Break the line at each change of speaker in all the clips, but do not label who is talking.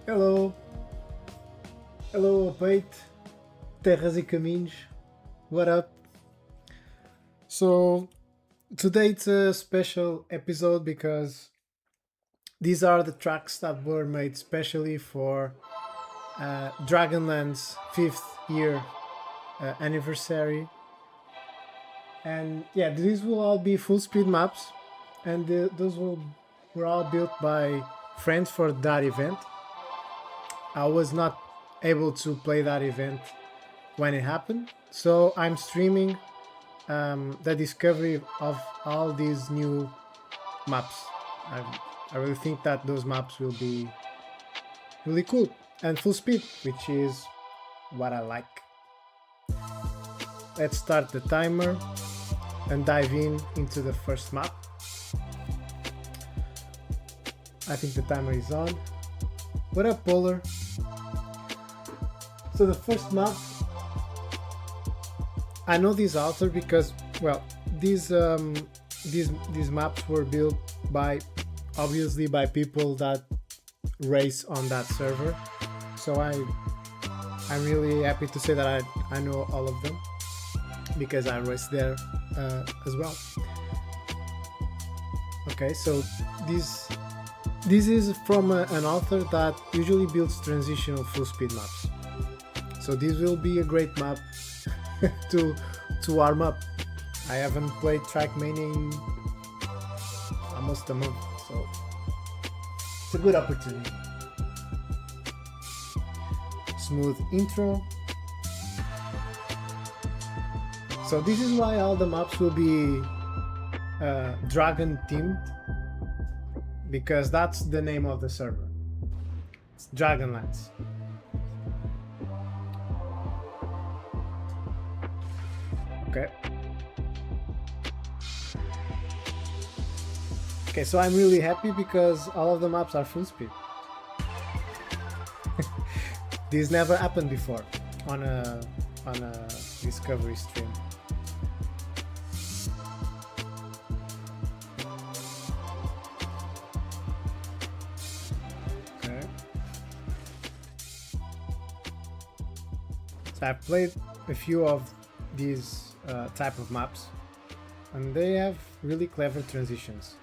Hello, hello, Peito, terras e caminhos. What up? So today it's a special episode because these are the tracks that were made specially for Dragonland's 5th year anniversary, and yeah, these will all be full speed maps, and those were all built by friends for that event. I was not able to play that event when it happened, so I'm streaming the discovery of all these new maps. I really think that those maps will be really cool and full speed, which is what I like. Let's start the timer and dive into the first map. I think the timer is on. What up, Polar? So the first map, I know this author because, well, these maps were built by, obviously, by people that race on that server. So I'm really happy to say that I know all of them because I raced there as well. Okay, so this is from an author that usually builds transitional full speed maps. So this will be a great map to warm up. I haven't played Trackmania in almost a month, so it's a good opportunity. Smooth intro. So this is why all the maps will be dragon themed, because that's the name of the server. It's Dragonlands. Okay, so I'm really happy because all of the maps are full speed. This never happened before on a discovery stream. Okay. So I've played a few of these type of maps, and they have really clever transitions.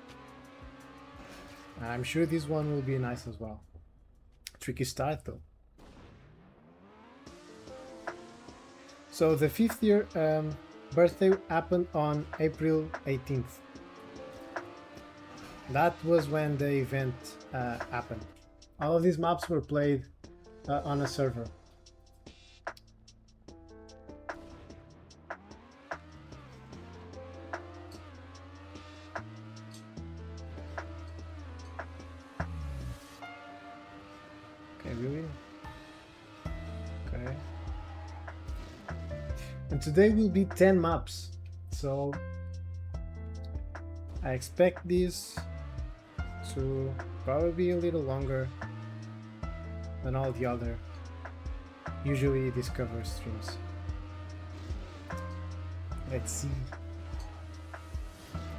I'm sure this one will be nice as well. Tricky start though. So the 5th year birthday happened on April 18th. That was when the event happened. All of these maps were played on a server. Really? Okay. And today will be 10 maps, so I expect this to probably be a little longer than all the other usually discover streams. Let's see.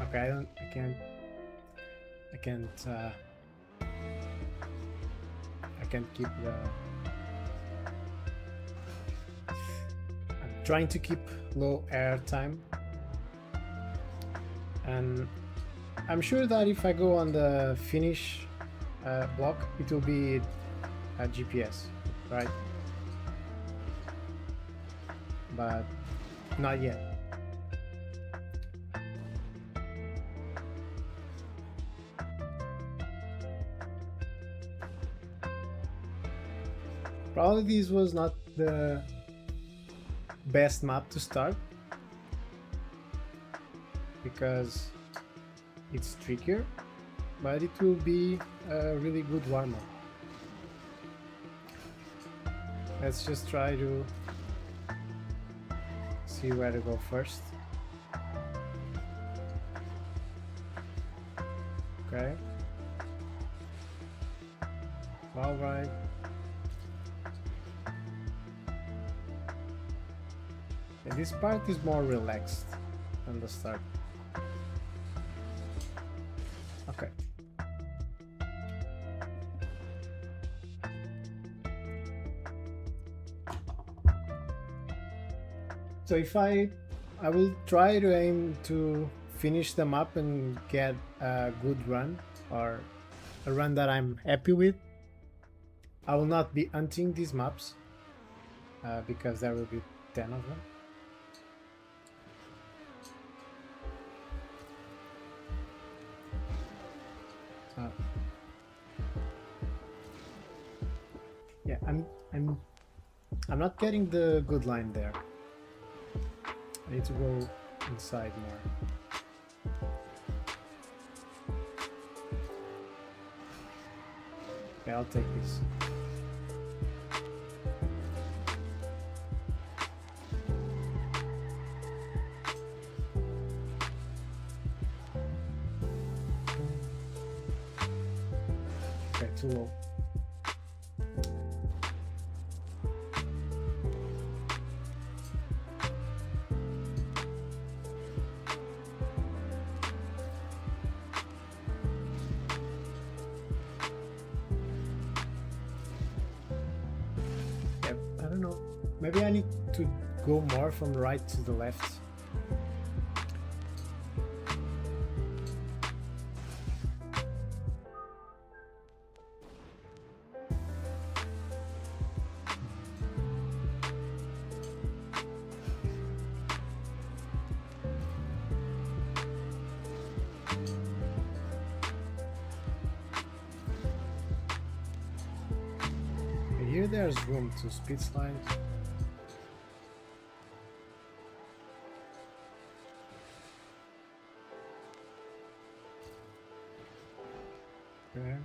Okay, I can't keep the... I'm trying to keep low air time, and I'm sure that if I go on the finish block, it will be a GPS, right? But not yet. Probably this was not the best map to start because it's trickier, but it will be a really good warm-up. Let's just try to see where to go first. Okay. All right. And this part is more relaxed than the start. Okay. So if I will try to aim to finish them up and get a good run, or a run that I'm happy with. I will not be hunting these maps because there will be 10 of them. Yeah, I'm not getting the good line there. I need to go inside more. Okay, I'll take this. Okay, too low. Maybe I need to go more from right to the left. Here there's room to speed slide. Okay.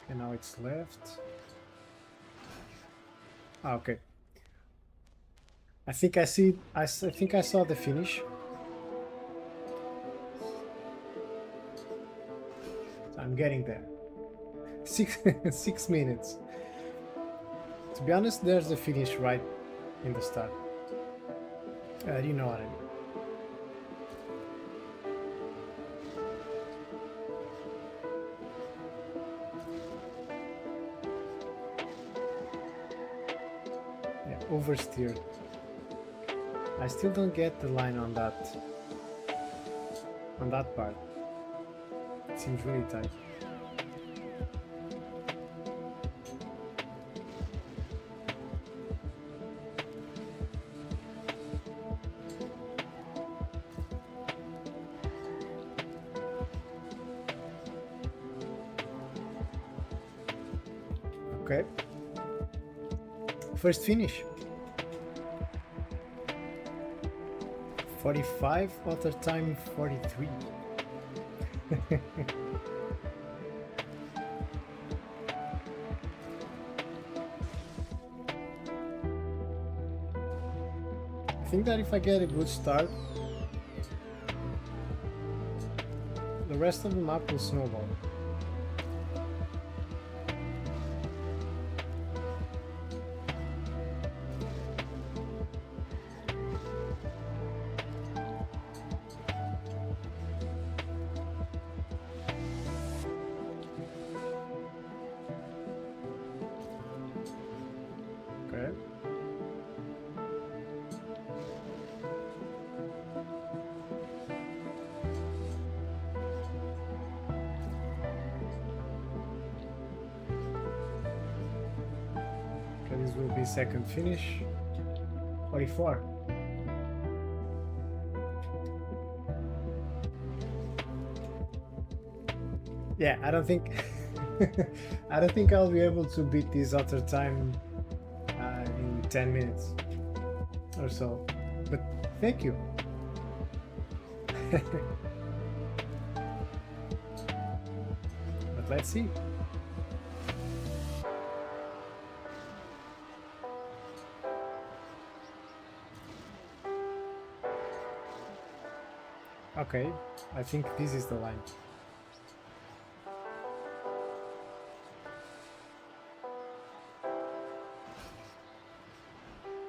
And now it's left. Ah, okay. I think I see. I think I saw the finish. I'm getting there. 6 minutes. To be honest, there's the finish right in the start. You know what I mean. Yeah, oversteered. I still don't get the line on that part. It seems really tight. Okay. First finish. 45, other time 43. I think that if I get a good start, the rest of the map will snowball. This will be second finish. 44. Yeah, I don't think I don't think I'll be able to beat this other time in 10 minutes or so. But thank you. But let's see. Okay, I think this is the line.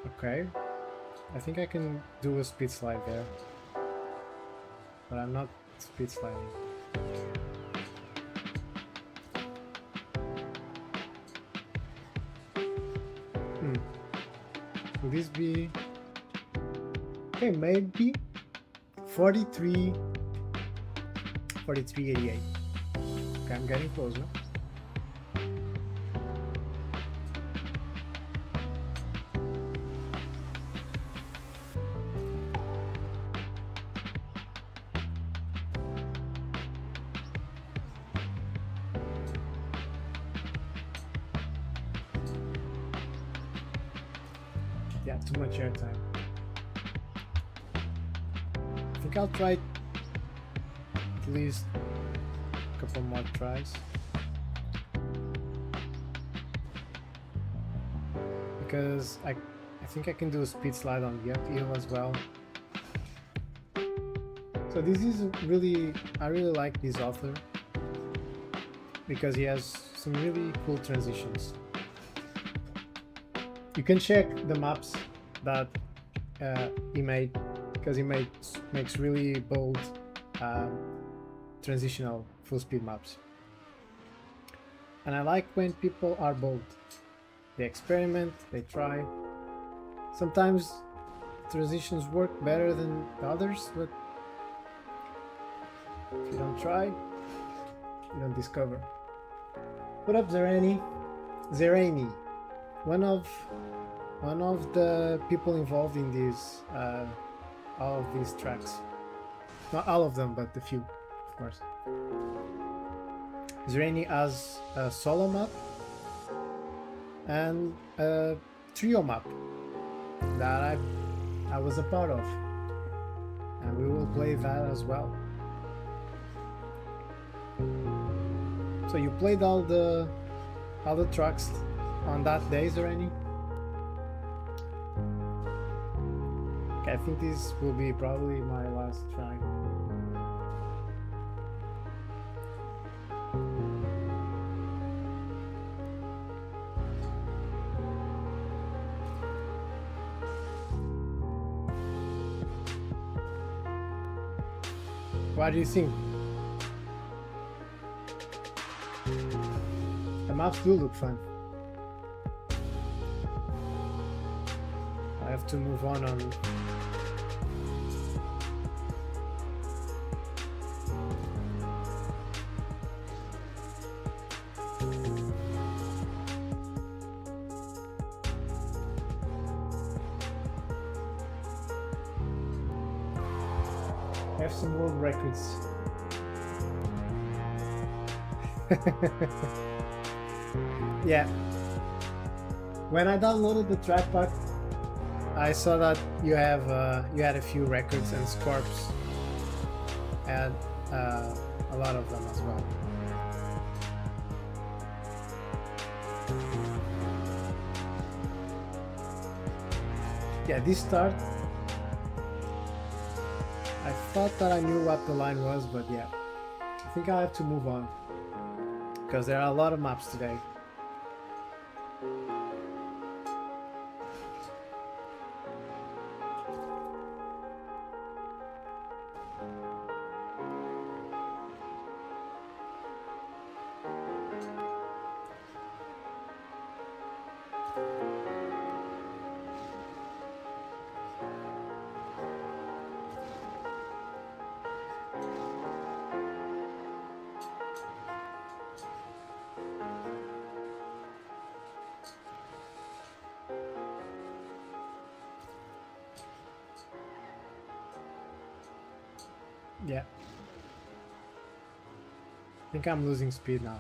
Okay, I think I can do a speed slide there, but I'm not speed sliding. this be? Okay, maybe 43, 43.88. Okay, I'm getting closer. Yeah, too much airtime. I think I'll try at least a couple more tries. Because I think I can do a speed slide on the uphill as well. So this is really, I really like this author because he has some really cool transitions. You can check the maps that he made, because he makes really bold transitional full speed maps. And I like when people are bold. They experiment, they try. Sometimes transitions work better than others, but if you don't try, you don't discover. What up, Zerani? Zerani, one of the people involved in these all of these tracks. Not all of them, but a few, of course. Zerani has a solo map and a trio map that I was a part of, and we will play that as well. So you played all the tracks on that day, Zerani? Okay, I think this will be probably my last try. What do you think? The maps do look fun. I have to move on. I have some world records. Yeah. When I downloaded the trackpack, I saw that you had a few records, and Scorps had a lot of them as well. Yeah, this start, I thought that I knew what the line was, but yeah, I think I have to move on because there are a lot of maps today. Yeah. I think I'm losing speed now.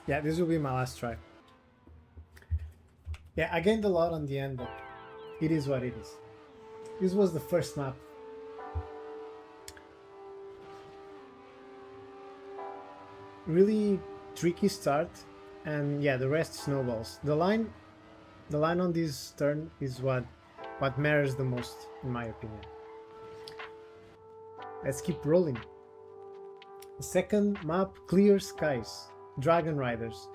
Yeah, this will be my last try. Yeah, I gained a lot on the end, but it is what it is. This was the first map. Really tricky start, and yeah, the rest snowballs. The line on this turn is what matters the most, in my opinion. Let's keep rolling. The second map, Clear Skies, Dragon Riders.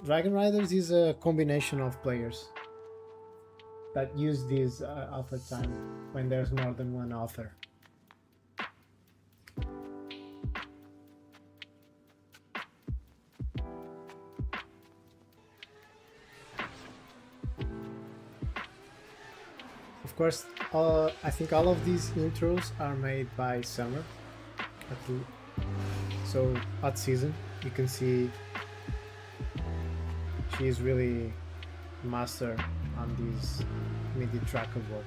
Dragon Riders is a combination of players that use this alpha time when there's more than one author. Of course, I think all of these intros are made by Summer. So, hot season, you can see she is really master on these MIDI tracker work.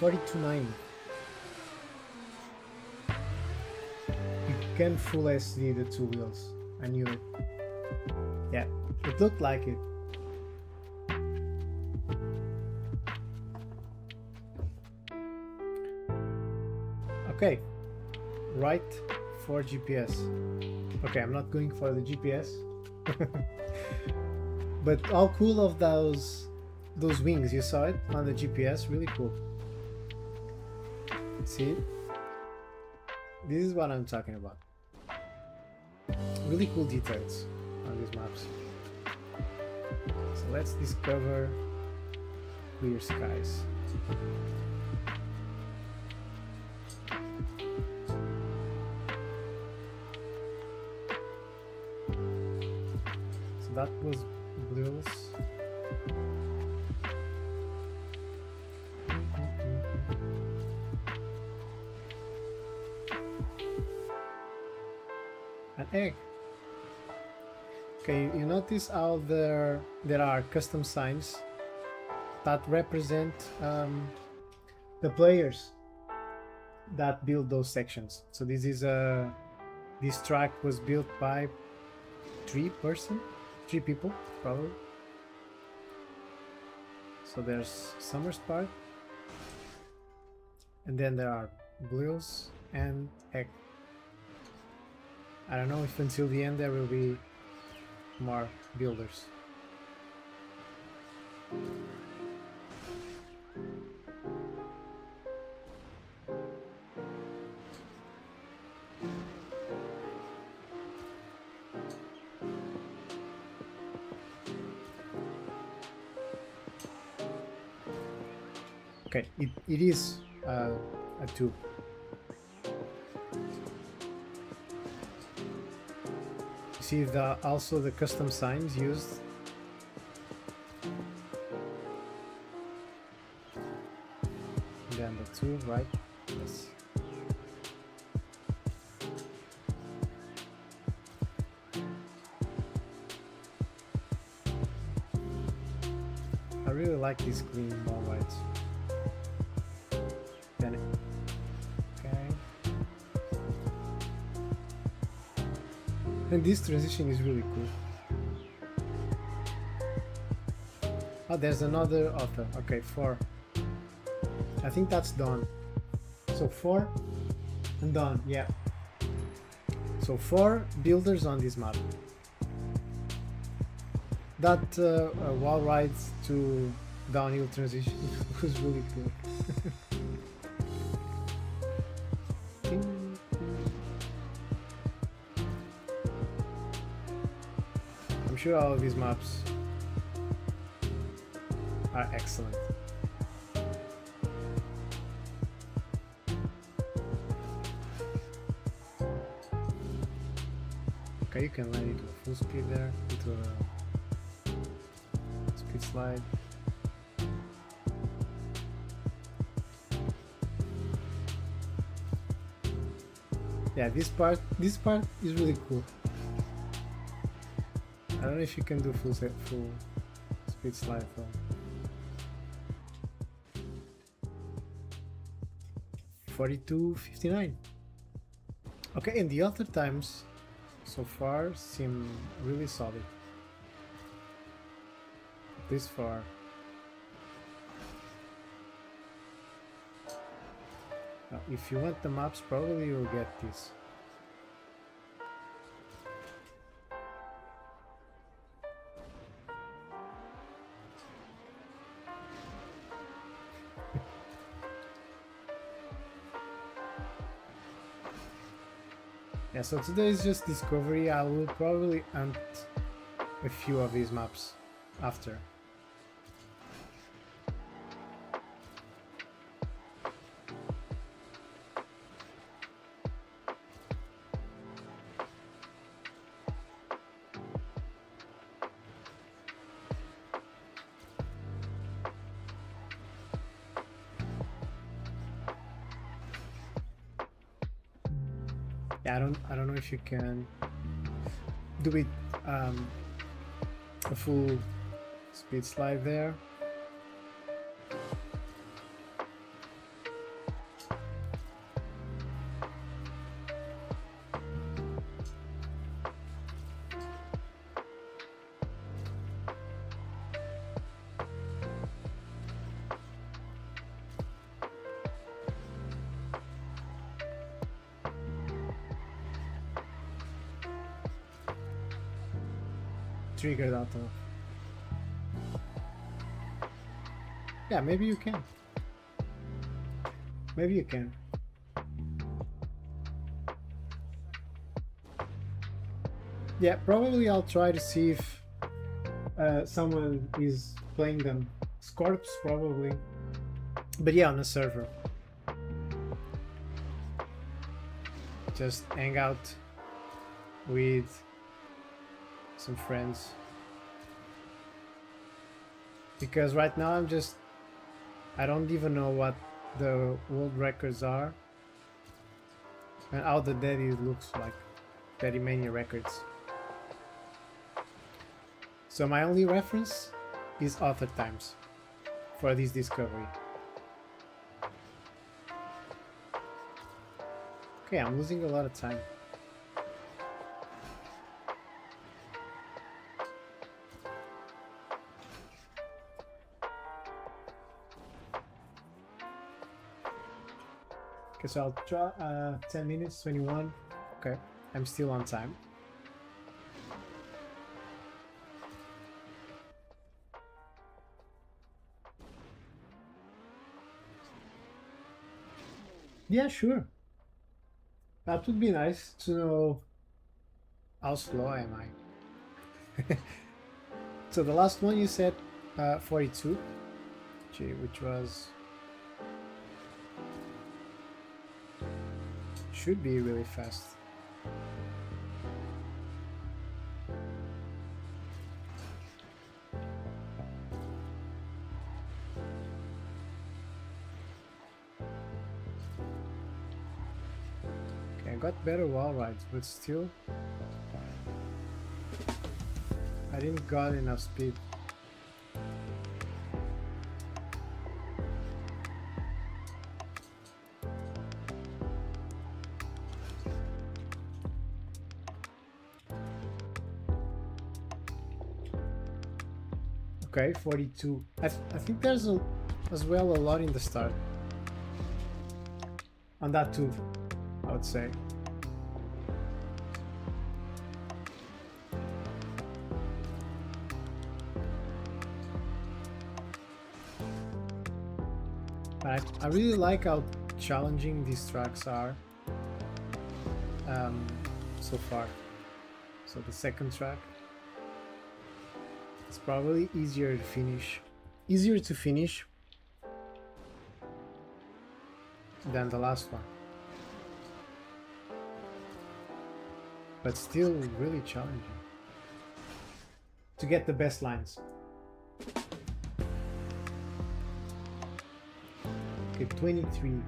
42.9. You can full SD the two wheels. I knew it. Yeah, it looked like it. Okay, right for GPS. Okay, I'm not going for the GPS. But all cool of those wings, you saw it on the GPS, really cool. See? This is what I'm talking about. Really cool details on these maps. So let's discover clear skies. So that was blues. An egg. Okay, you notice how there are custom signs that represent the players that build those sections. So this track was built by three people probably. So there's Summer's part, and then there are Blues and Egg. I don't know if until the end there will be more builders. Okay, it is a tube. See also the custom signs used. And then the tube, right? Yes. I really like this clean more whites. Then okay. And this transition is really cool. Oh, there's another author. Okay, 4. I think that's done. So 4 and done. Yeah. So 4 builders on this map. That wall rides to downhill transition was really cool. I'm sure all of these maps are excellent. Okay, you can land into a full speed there, into a speed slide. Yeah, this part is really cool. I don't know if you can do full speed slide though. 42.59. Okay, and the other times so far seem really solid. This far. If you want the maps, probably you'll get this. Yeah, so today is just discovery. I will probably hunt a few of these maps after. Yeah, I don't know if you can do it a full speed slide there. Triggered auto. Yeah, maybe you can. Maybe you can. Yeah, probably I'll try to see if someone is playing them. Scorps probably. But yeah, on a server. Just hang out with some friends. Because right now I don't even know what the world records are and how the Daddy looks like. Daddy Mania records. So my only reference is author times for this discovery. Okay, I'm losing a lot of time. Okay, so I'll try 10 minutes, 21. Okay, I'm still on time. Yeah, sure. That would be nice to know how slow am I. So the last one you said 42, which was should be really fast. Okay, I got better wall rides, but still I didn't got enough speed. Okay, 42. I think there's as well a lot in the start. On that too, I would say. But I really like how challenging these tracks are so far. So the second track, it's probably easier to finish than the last one, but still really challenging to get the best lines. Okay, 23.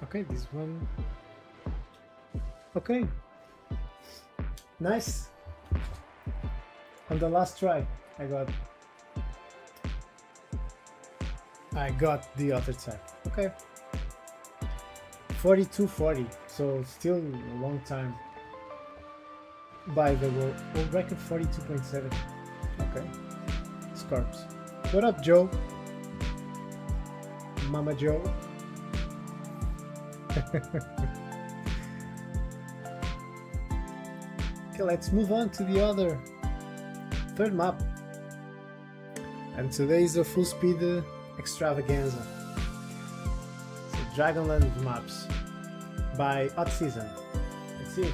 Okay, this one. Okay. Nice. On the last try, I got the other type. Okay. 42:40, so still a long time. By the world record 42.7. Okay. Scarps. What up, Joe? Mama Joe. Okay, let's move on to the other third map. And today is a full speed extravaganza. So Dragonland maps by Hot Season. Let's see.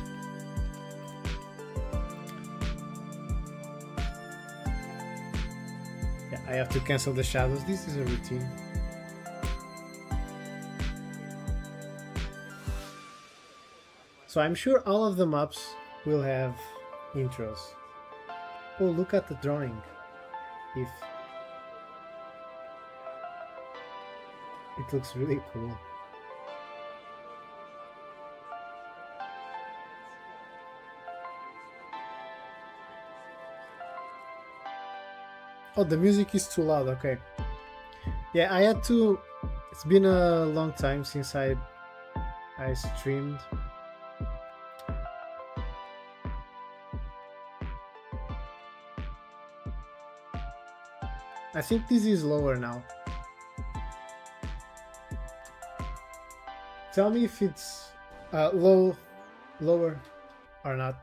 Yeah, I have to cancel the shadows. This is a routine. So I'm sure all of the maps will have intros. Oh, look at the drawing. If it looks really cool. Oh, the music is too loud. Okay. Yeah, I had to. It's been a long time since I streamed. I think this is lower now. Tell me if it's lower or not.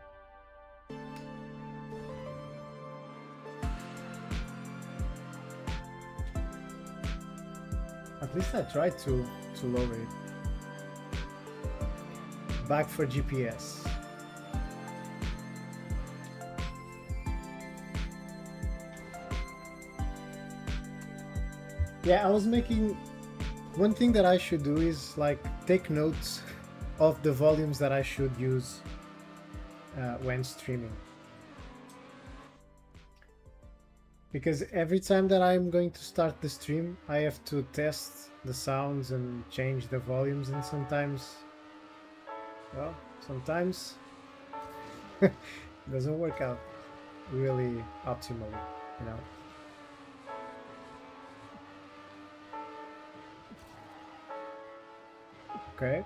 At least I tried to lower it. Back for GPS. Yeah, I was making... One thing that I should do is like take notes of the volumes that I should use when streaming. Because every time that I'm going to start the stream, I have to test the sounds and change the volumes, and sometimes, well, sometimes it doesn't work out really optimally, you know. Okay.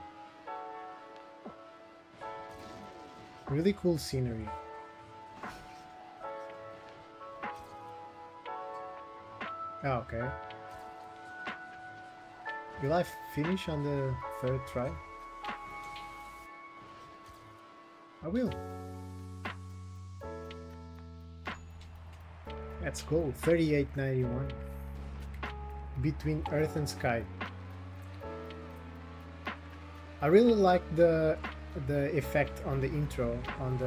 Really cool scenery. Oh, okay. Will I finish on the third try? I will. Let's go. 3891. Between Earth and Sky. I really like the effect on the intro, on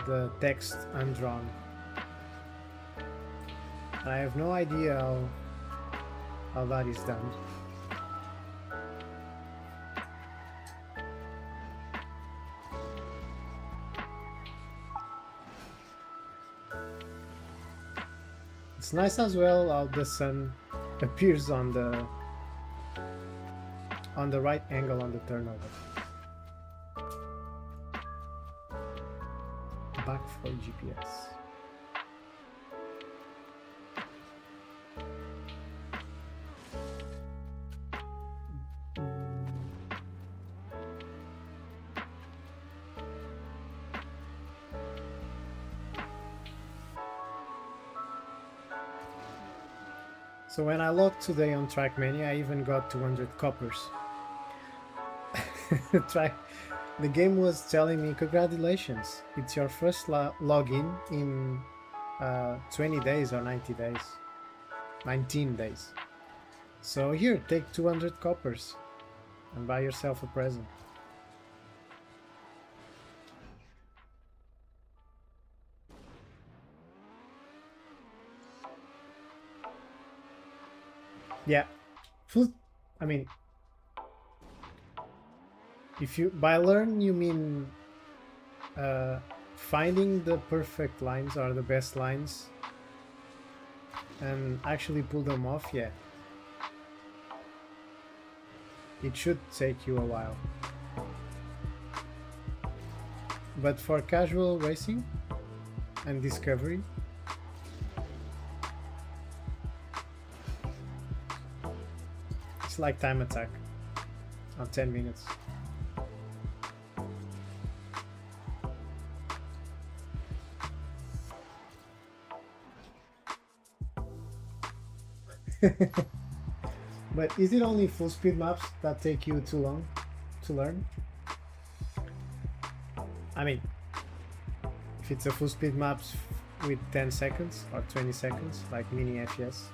the text undrawn. I have no idea how that is done. It's nice as well how the sun appears on the right angle on the turnover. Back for GPS. So when I logged today on Trackmania, I even got 200 coppers. The game was telling me, congratulations, it's your first login in 20 days or 90 days. 19 days. So here, take 200 coppers and buy yourself a present. Yeah, I mean, if you by learn you mean finding the perfect lines or the best lines and actually pull them off, yeah. It should take you a while. But for casual racing and discovery, it's like time attack on 10 minutes. But is it only full speed maps that take you too long to learn? I mean, If it's a full speed maps with 10 seconds or 20 seconds, like mini FES.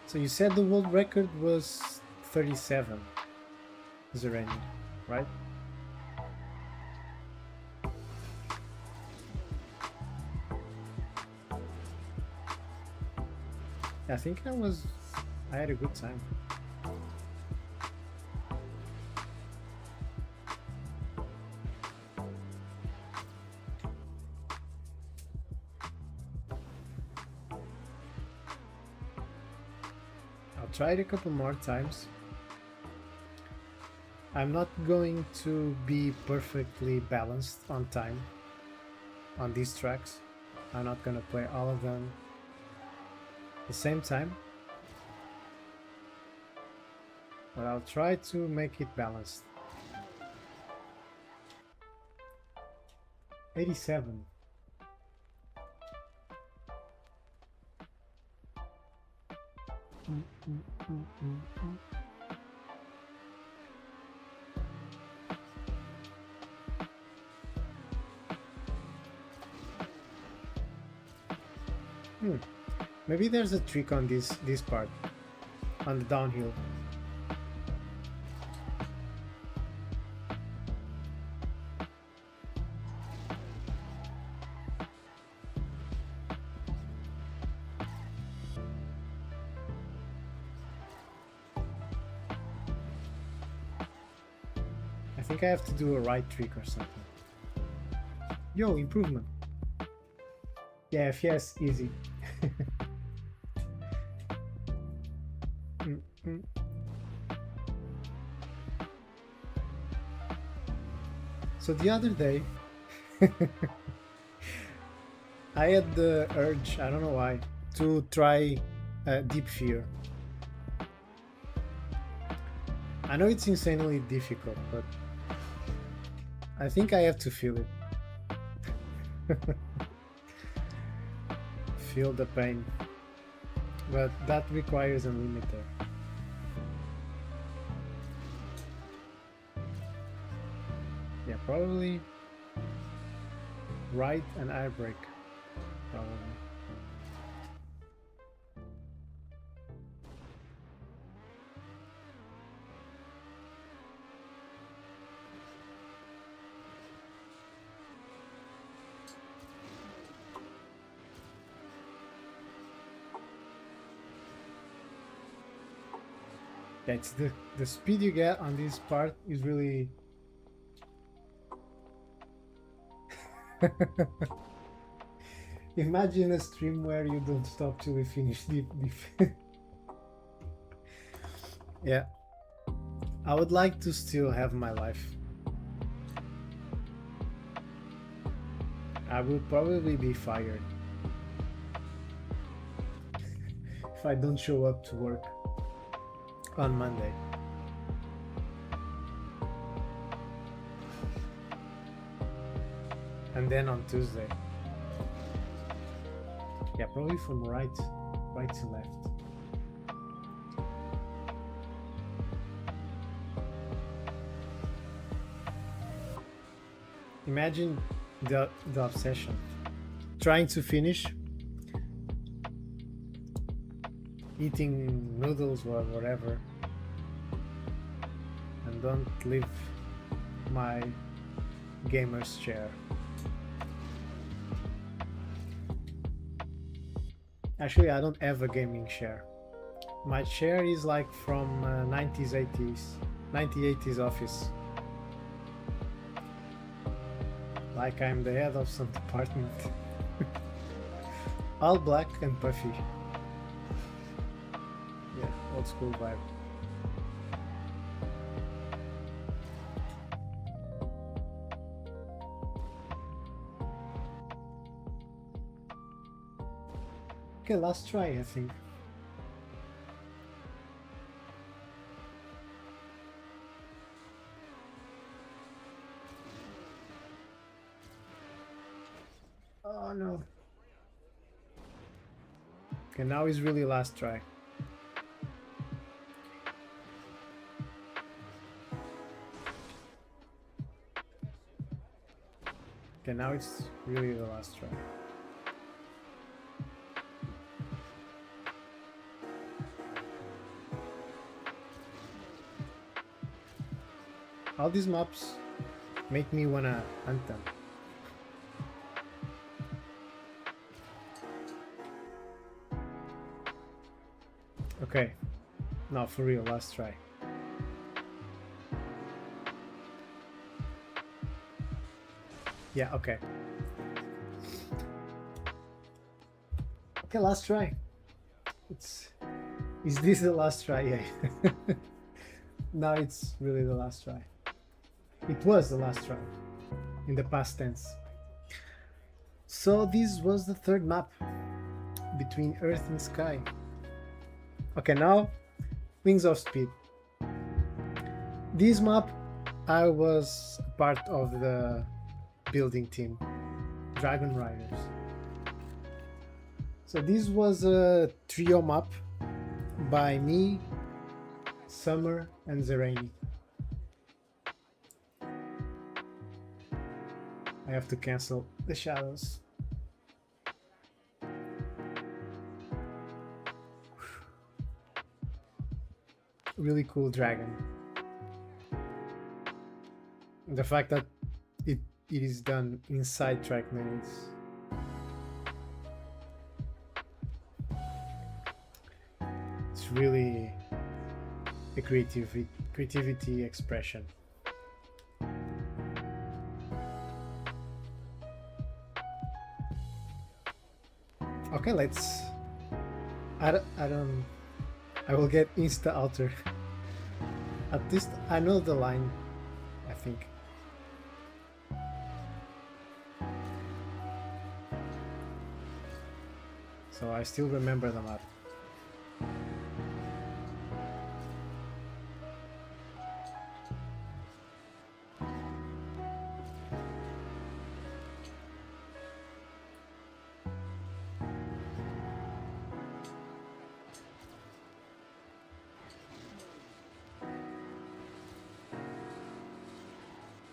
So you said the world record was 37 Zerani, right? I think I had a good time. I'll try it a couple more times. I'm not going to be perfectly balanced on time on these tracks. I'm not gonna play all of them at the same time, but I'll try to make it balanced. 87. Maybe there's a trick on this part, on the downhill. I think I have to do a right trick or something. Yo, improvement. Yeah, FES, easy. So the other day, I had the urge, I don't know why, to try Deep Fear. I know it's insanely difficult, but I think I have to feel it. Feel the pain, but that requires a limiter. Yeah, probably right and air brake, probably. Yeah, it's the speed you get on this part is really imagine a stream where you don't stop till you finish deep. Yeah, I would like to still have my life. I would probably be fired if I don't show up to work on Monday. And then on Tuesday. Yeah, probably from right to left. Imagine the obsession. Trying to finish, eating noodles or whatever, and don't leave my gamer's chair. Actually, I don't have a gaming chair. My chair is like from 90s, 80s office. Like I'm the head of some department. All black and puffy. Yeah, old school vibe. Okay, last try, I think. Oh no. Okay, now is really last try. Okay, now it's really the last try. All these maps make me wanna hunt them. Okay, now for real, last try. Yeah, okay. Okay, last try. Is this the last try? Yeah. Now it's really the last try. It was the last try in the past tense. So this was the third map between Earth and Sky. Okay, now Wings of Speed. This map, I was part of the building team, Dragon Riders. So this was a trio map by me, Summer, and Zerani. I have to cancel the shadows. Really cool dragon. The fact that it is done inside Trackman is it's really a creativity expression. Okay, let's. I will get insta alter. At least I know the line, I think. So I still remember the map.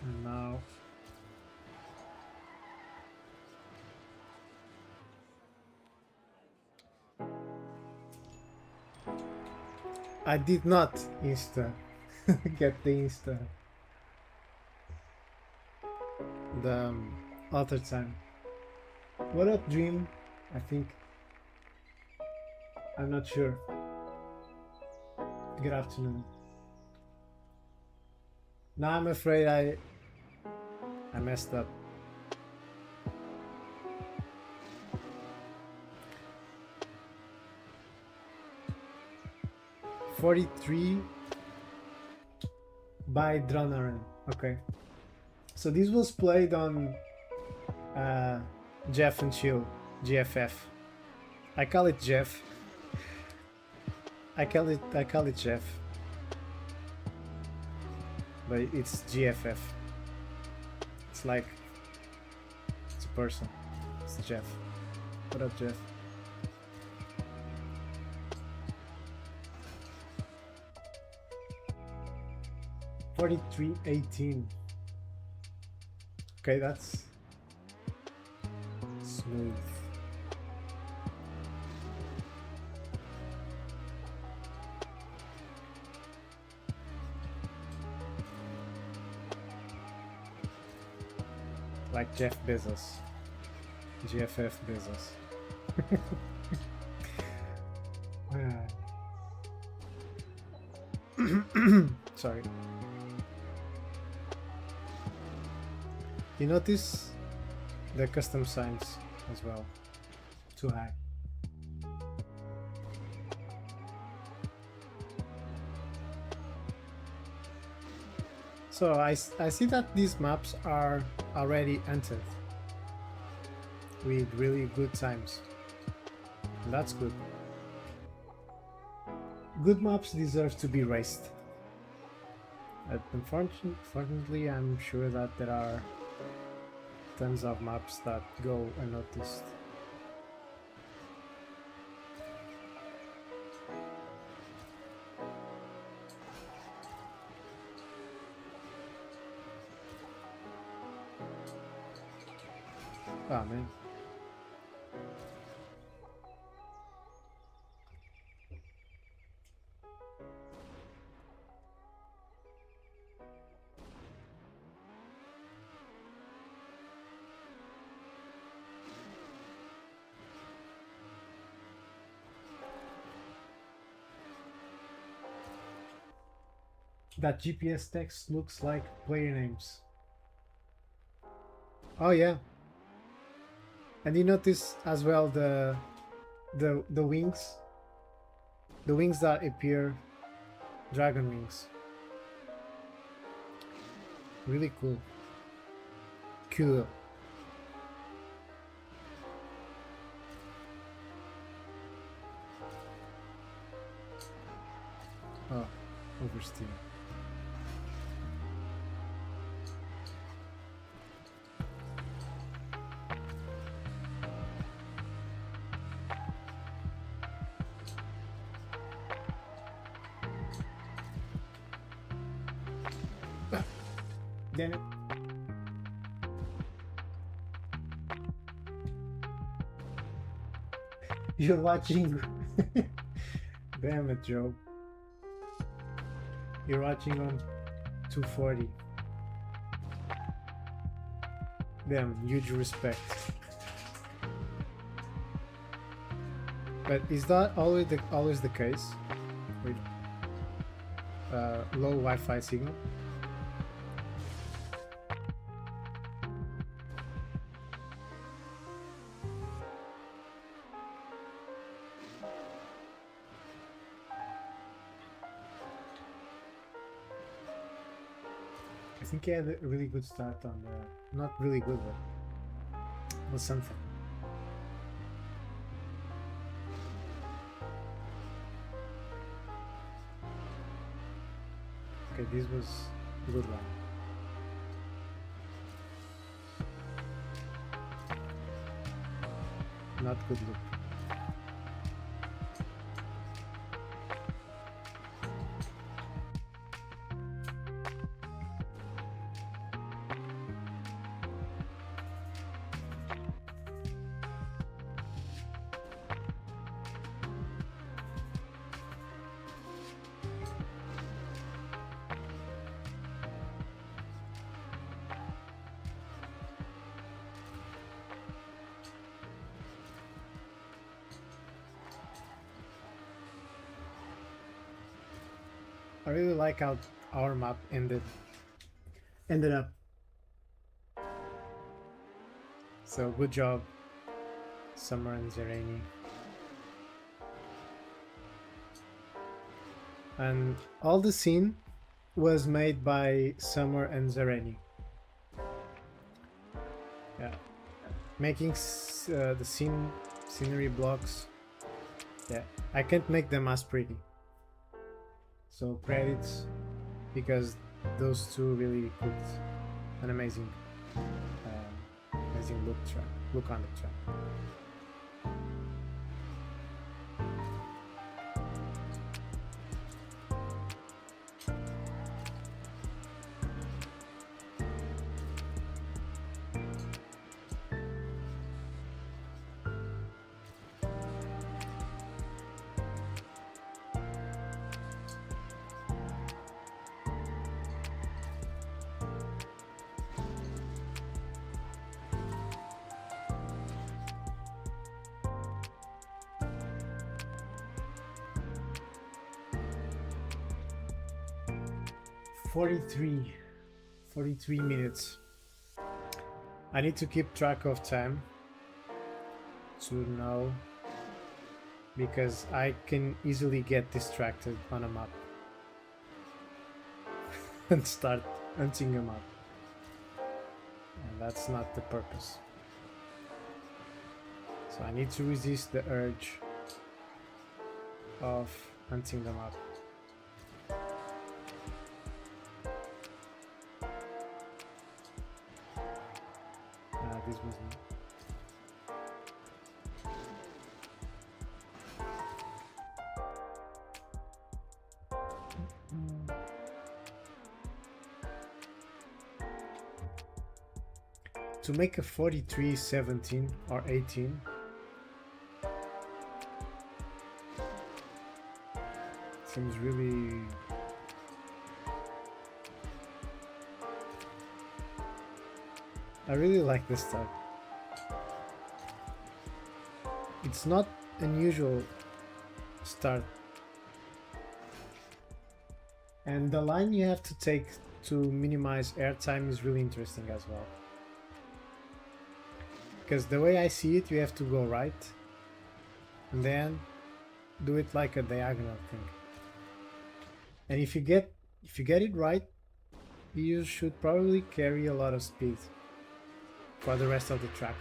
And now I did not insta get the insta the alter time. What up, Dream? I think I'm not sure. Good afternoon. Now I'm afraid I messed up. "43" by Dronaren. Okay. So this was played on Jeff and Chill, GFF. I call it Jeff. I call it Jeff. But it's GFF. It's like it's a person. It's Jeff. What up, Jeff? "4318." Okay, that's smooth. Like Jeff Bezos. GFF Bezos. Sorry. You notice the custom signs as well. Too high. So I see that these maps are already entered with really good times. That's good. Good maps deserve to be raced. Unfortunately, I'm sure that there are tons of maps that go unnoticed. Oh man. That GPS text looks like player names. Oh yeah. And you notice as well the wings, the wings that appear, dragon wings. Really cool. Cool. Oh, oversteer. Damn it. You're watching. Damn it, Joe. You're watching on 240. Damn, huge respect. But is that always the case with low Wi-Fi signal? I think he had a really good start on the, not really good, but was something. Okay, this was a good one. Not good look. I really like how our map ended up. So good job, Summer and Zerani. And all the scene was made by Summer and Zerani. Yeah, making the scenery blocks. Yeah, I can't make them as pretty. So credits, because those two really put an amazing look on the track. Forty-three minutes. I need to keep track of time to know, because I can easily get distracted on a map and start hunting a map, and that's not the purpose. So I need to resist the urge of hunting them up. This was to make a 43-17 or 18. Seems really... I really like this start. It's not unusual start. And the line you have to take to minimize airtime is really interesting as well. Because the way I see it, you have to go right and then do it like a diagonal thing. And if you get it right, you should probably carry a lot of speed for the rest of the track.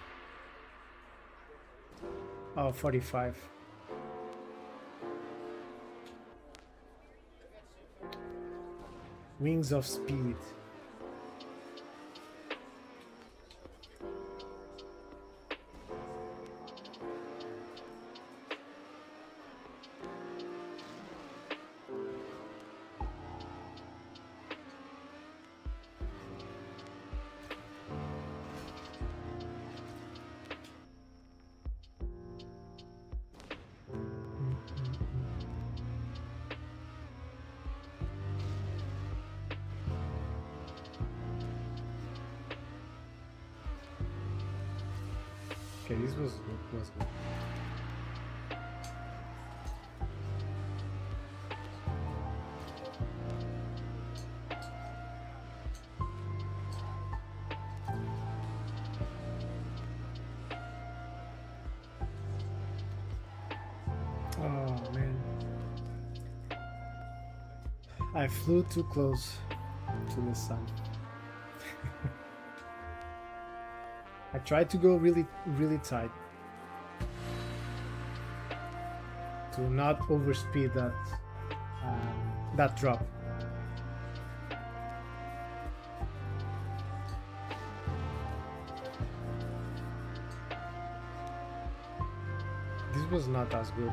Oh, 45. Wings of Speed. Okay, this was good. Oh man, I flew too close to the sun. I tried to go really tight to not overspeed that drop. This was not as good,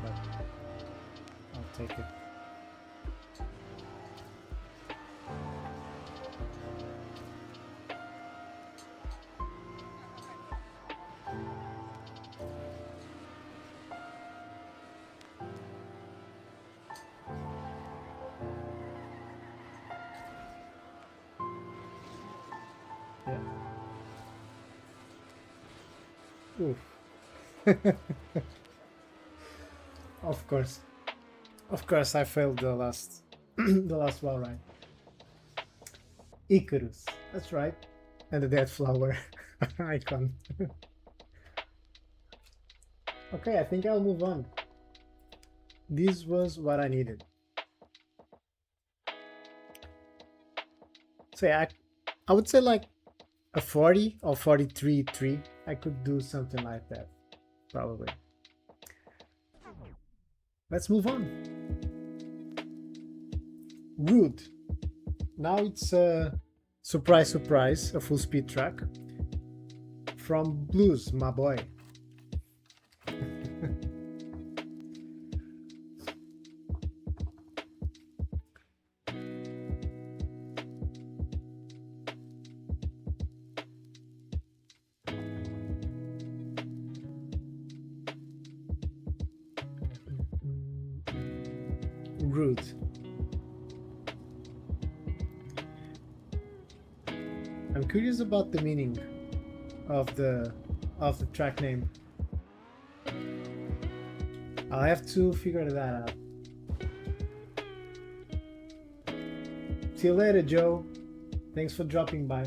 but I'll take it. Oof. Of course I failed the last the last wall ride. Icarus, that's right, and the dead flower icon. Okay, I think I'll move on. This was what I needed. So yeah, I would say like a 40 or 43-3. I could do something like that, probably. Let's move on. Rude. Now it's a surprise, a full speed track from Blues, my boy. Rude. I'm curious about the meaning of the track name. I'll have to figure that out. See you later, Joe. Thanks for dropping by.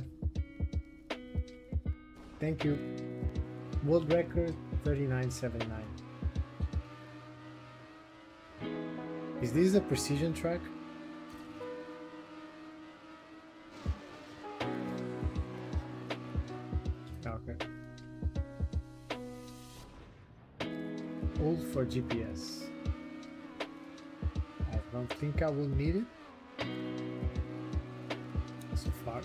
Thank you. World record 39.79. Is this a precision track? Okay. Old for GPS. I don't think I will need it so far.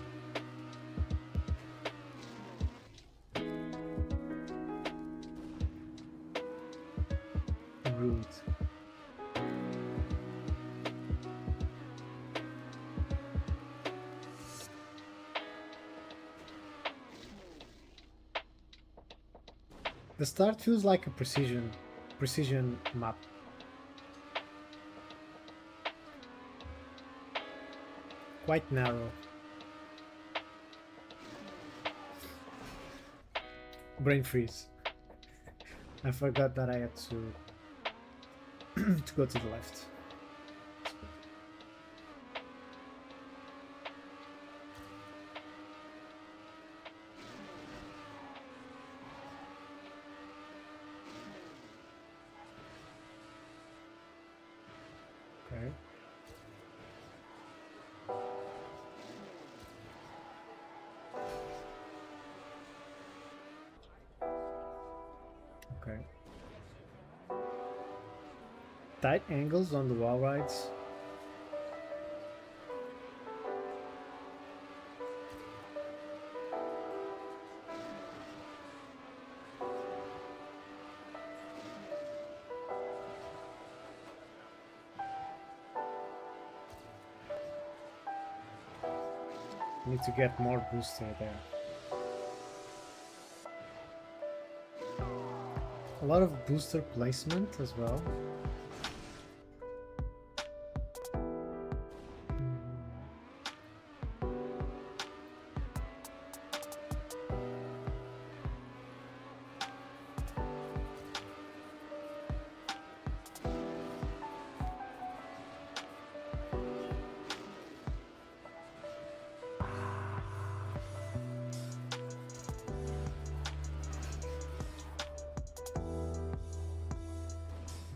Rude. The start feels like a precision map. Quite narrow. Brain freeze. I forgot that I had to to go to the left. Okay. Okay. Tight angles on the wall rides. Need to get more booster there. A lot of booster placement as well.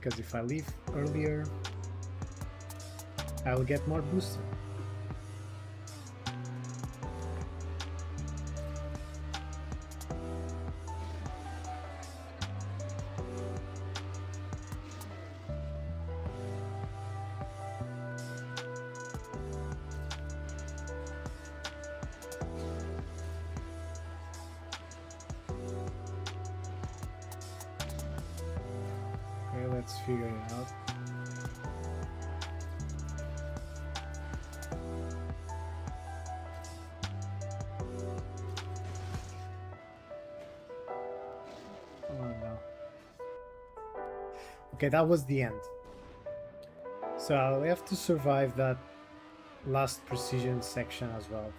Because if I leave earlier, I'll get more booster. Let's figure it out. Oh no. Okay, that was the end. So I'll have to survive that last precision section as well.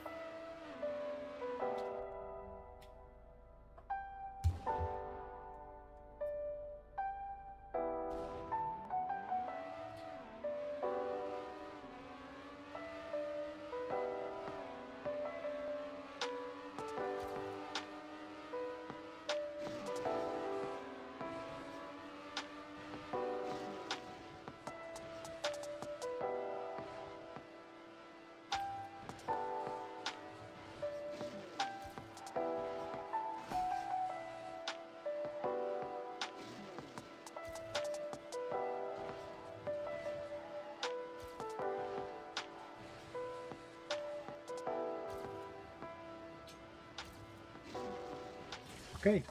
Okay,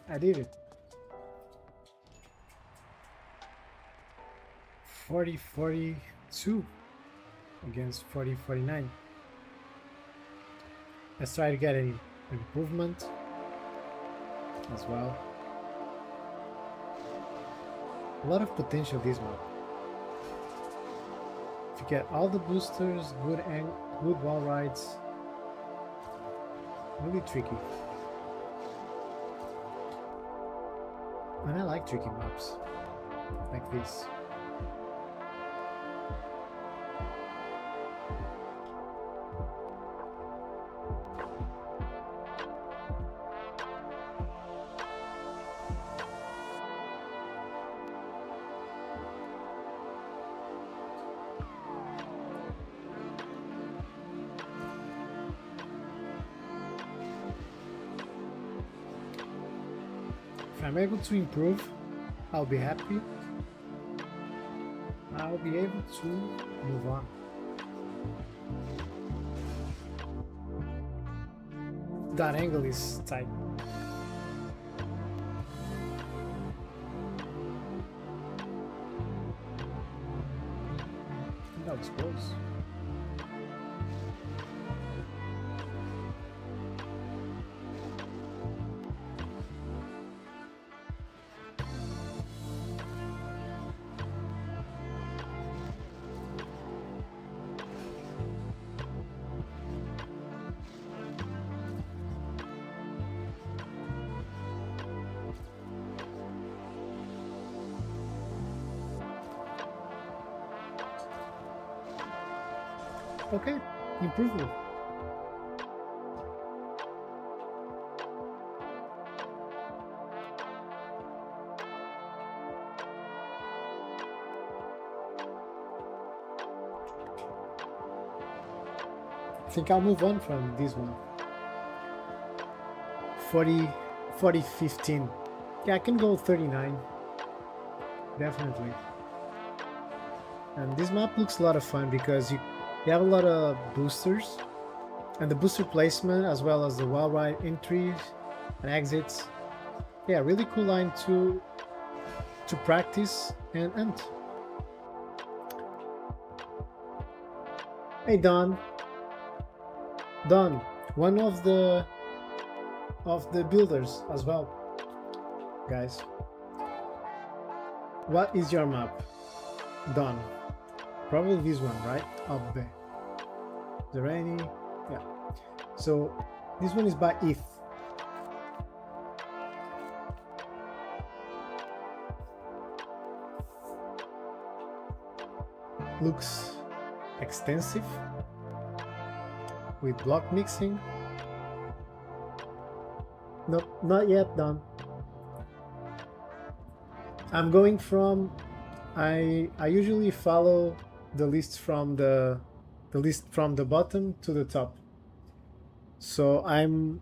I did it. 40-42 against 40-49. Let's try to get an improvement as well. A lot of potential this map. If you get all the boosters, good wall rides, really tricky. And I like tricky maps like this. If I'm able to improve, I'll be happy. I'll be able to move on. That angle is tight. That was close. Okay, improvement. I think I'll move on from this one. 40, 40, 15. Yeah, I can go 39. Definitely. And this map looks a lot of fun because you have a lot of boosters, and the booster placement as well as the wall ride entries and exits. Yeah, really cool line to practice and hunt. Hey Don. Don, one of the builders as well. Guys. What is your map? Don. Probably this one, right? Up there. Is there any? Yeah. So this one is by ETH. Looks extensive with block mixing. Nope, not yet done. I'm going from I usually follow the list from the bottom to the top. So I'm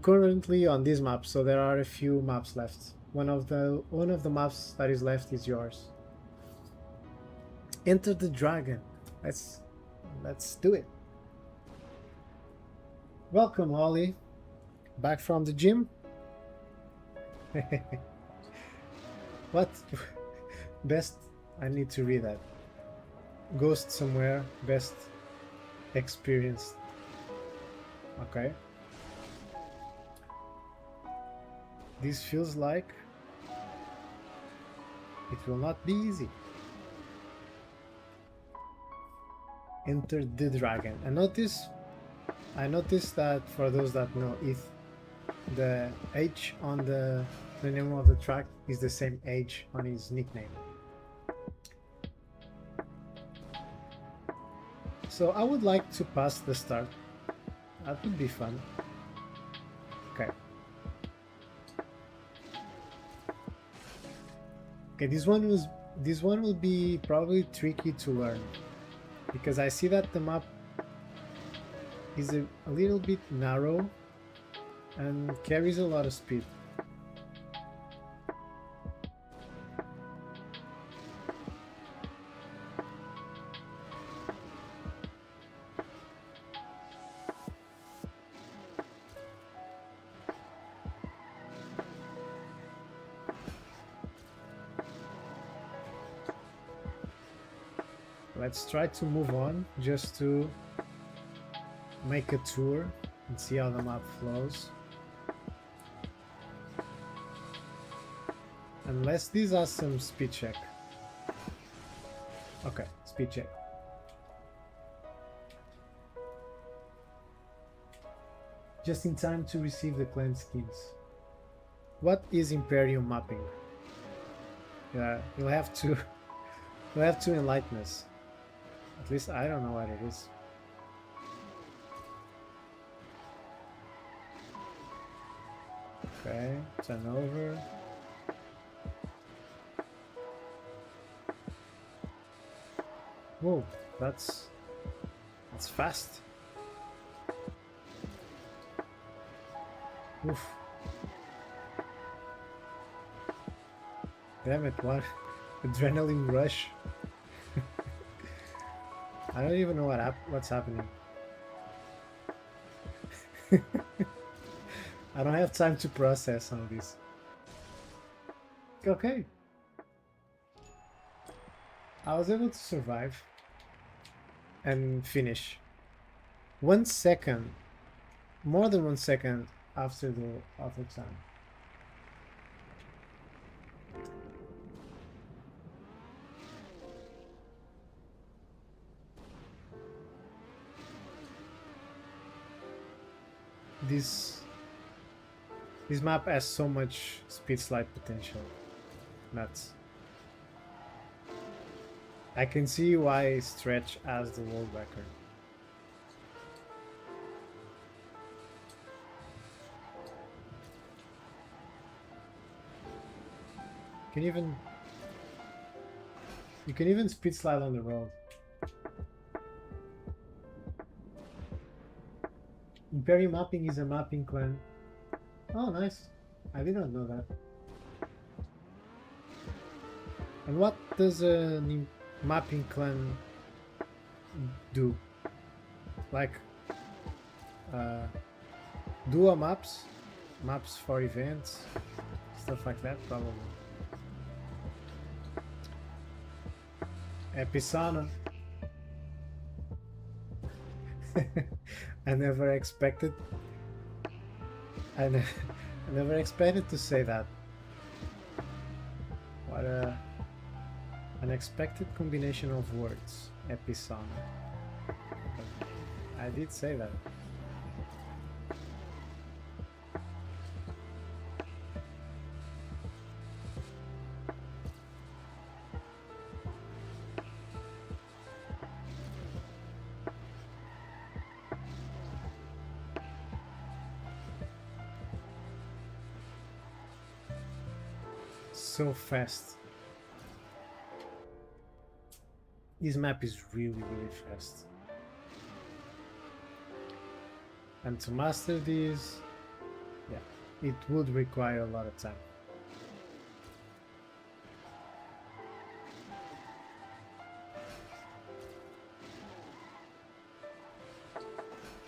currently on this map, so there are a few maps left. One of the maps that is left is yours. Enter the dragon. Let's do it. Welcome, Holly. Back from the gym. What? Best, I need to read that. Ghost somewhere, best experienced. Okay. This feels like it will not be easy. Enter the dragon. I noticed that for those that know it, the H on the name of the track is the same H on his nickname. So I would like to pass the start. That would be fun. Okay. Okay, this one will be probably tricky to learn because I see that the map is a little bit narrow and carries a lot of speed. Let's try to move on just to make a tour and see how the map flows. Unless these are some speed check. Okay, speed check. Just in time to receive the clan skins. What is Imperium mapping? Yeah, you'll have to enlighten us. At least I don't know what it is. Okay, turn over. Whoa, that's fast. Oof. Damn it, what? Adrenaline rush. I don't even know what's happening. I don't have time to process all this. Okay. I was able to survive and finish 1 second, more than 1 second after the time. This map has so much speed slide potential. Nuts. I can see why Stretch has the world record. You can even speed slide on the road. Imperium Mapping is a mapping clan. Oh, nice. I did not know that. And what does a mapping clan do? Like duo maps for events, stuff like that, probably. Episana. I never expected to say that. What a unexpected combination of words. Episana. I did say that. So fast. This map is really fast. And to master this, yeah, it would require a lot of time.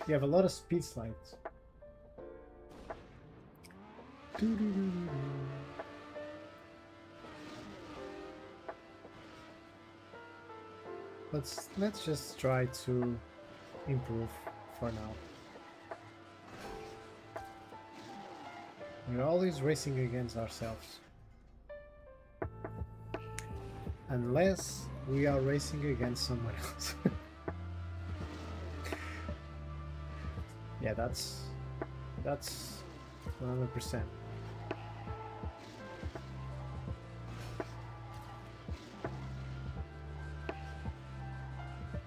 You have a lot of speed slides. Let's just try to improve for now. We're always racing against ourselves. Unless we are racing against someone else. Yeah, that's 100%.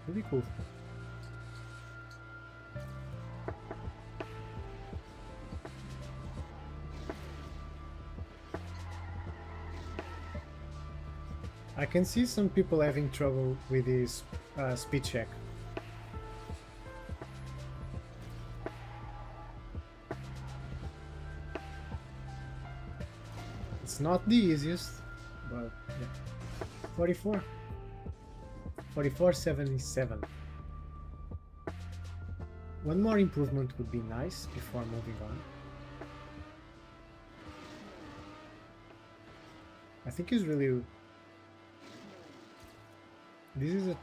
Really cool. I can see some people having trouble with this speed check. It's not the easiest, but yeah. 44.77. One more improvement would be nice before moving on. I think it's really... This is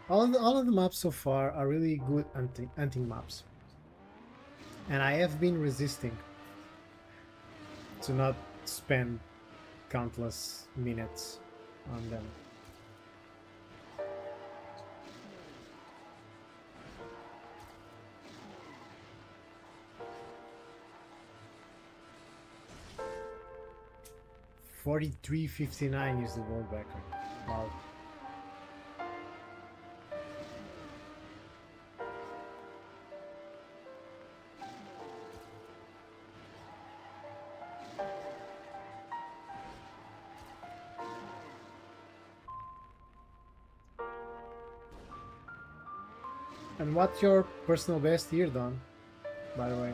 all of the maps so far are really good hunting maps. And I have been resisting to not spend countless minutes on them. $43.59 is the world record. Wow. And what's your personal best here, Don, by the way?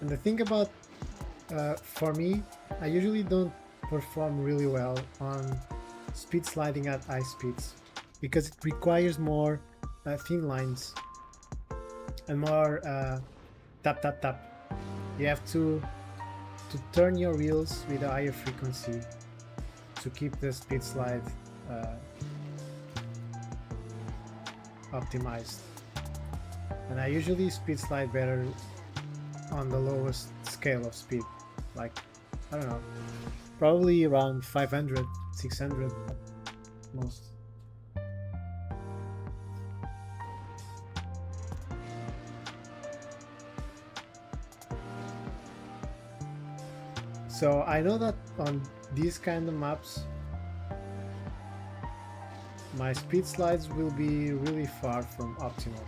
And the thing about, for me, I usually don't perform really well on speed sliding at high speeds because it requires more thin lines and more tap tap tap. You have to turn your wheels with a higher frequency to keep the speed slide optimized. And I usually speed slide better on the lowest scale of speed, like, I don't know, probably around 500, 600 most. So I know that on these kind of maps my speed slides will be really far from optimal.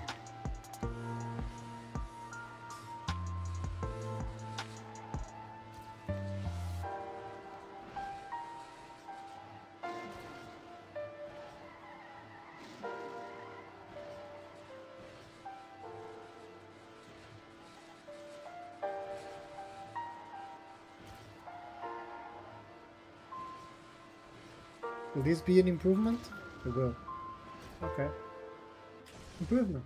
Will this be an improvement? It will. Okay. Improvement.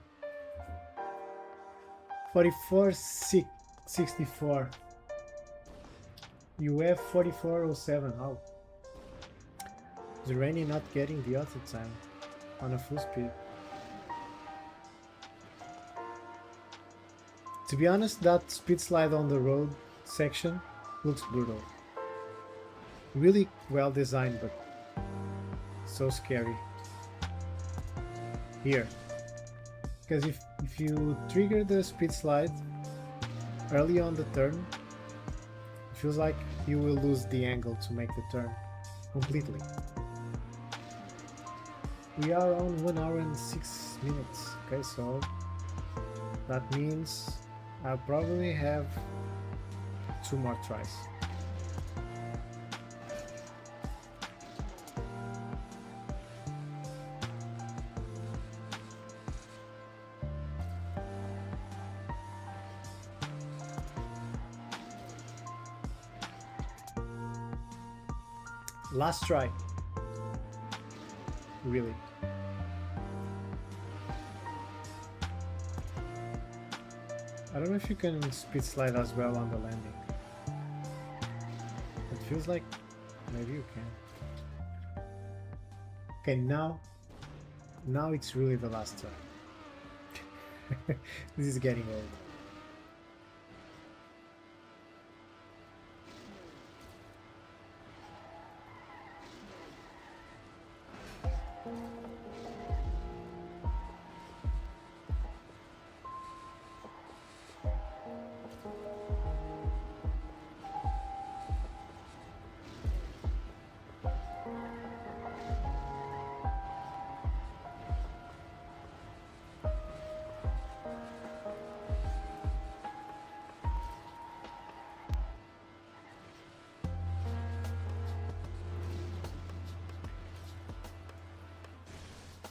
44.64. You have 44.07. How? Is Rainy not getting the auto time on a full speed? To be honest, that speed slide on the road section looks brutal. Really well designed, but so scary. Here. Because if you trigger the speed slide early on the turn, it feels like you will lose the angle to make the turn completely. We are on 1 hour and 6 minutes. Okay, so that means I'll probably have 2 more tries. Last try. Really. I don't know if you can speed slide as well on the landing. It feels like maybe you can. Okay, now it's really the last try. This is getting old.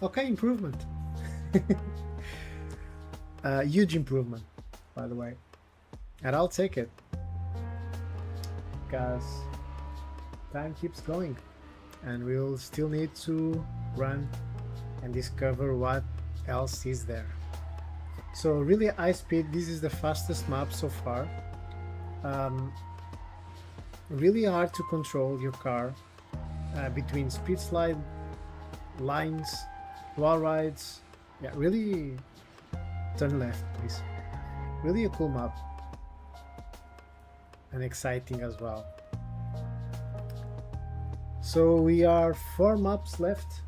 Okay, improvement. Huge improvement, by the way. And I'll take it. Because time keeps going. And we'll still need to run and discover what else is there. So really high speed, this is the fastest map so far. Really hard to control your car between speed slide, lines, wall rides. Yeah, really turn left, please. Really a cool map and exciting as well. So we are 4 maps left.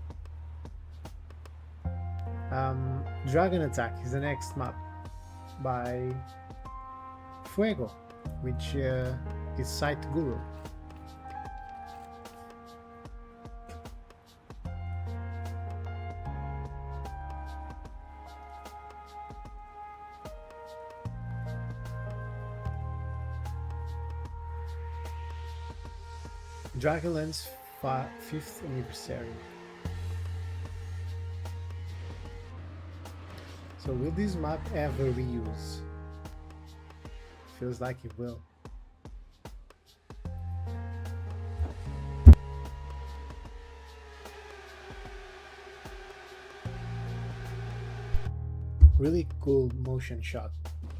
Dragon Attack is the next map by Fuego, which is Site Guru. DragonLands 5th anniversary. So will this map ever reuse? Feels like it will. Really cool motion shot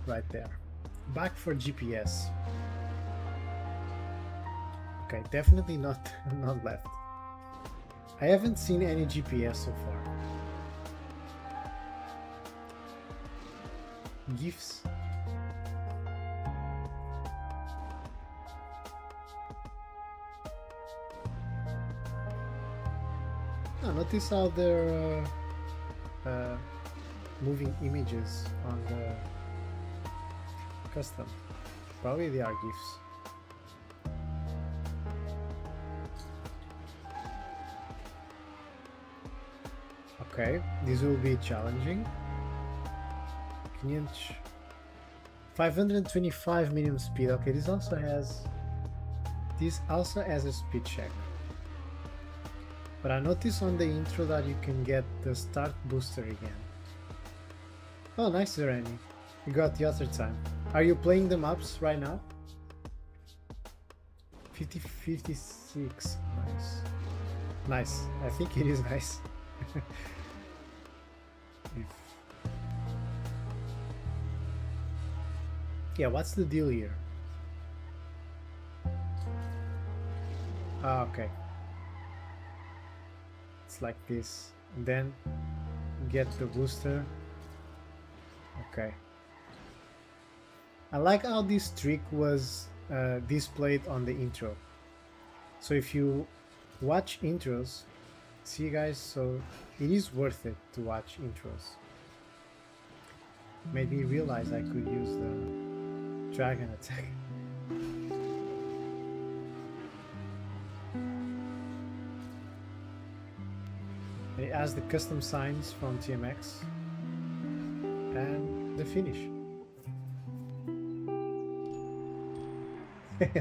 right there. Back for GPS. Okay, definitely not left. I haven't seen any GPS so far. GIFs. Oh, notice how they're moving images on the custom. Probably they are GIFs. Okay, this will be challenging. 525 minimum speed. Okay, this also has a speed check. But I noticed on the intro that you can get the start booster again. Oh, nice, Zerani. You got the other time. Are you playing the maps right now? 56. Nice. Nice. I think it is nice. Yeah, what's the deal here? Ah, okay. It's like this. And then get the booster. Okay. I like how this trick was displayed on the intro. So if you watch intros, see guys, so it is worth it to watch intros. Made me realize I could use the dragon attack. It has the custom signs from TMX and the finish.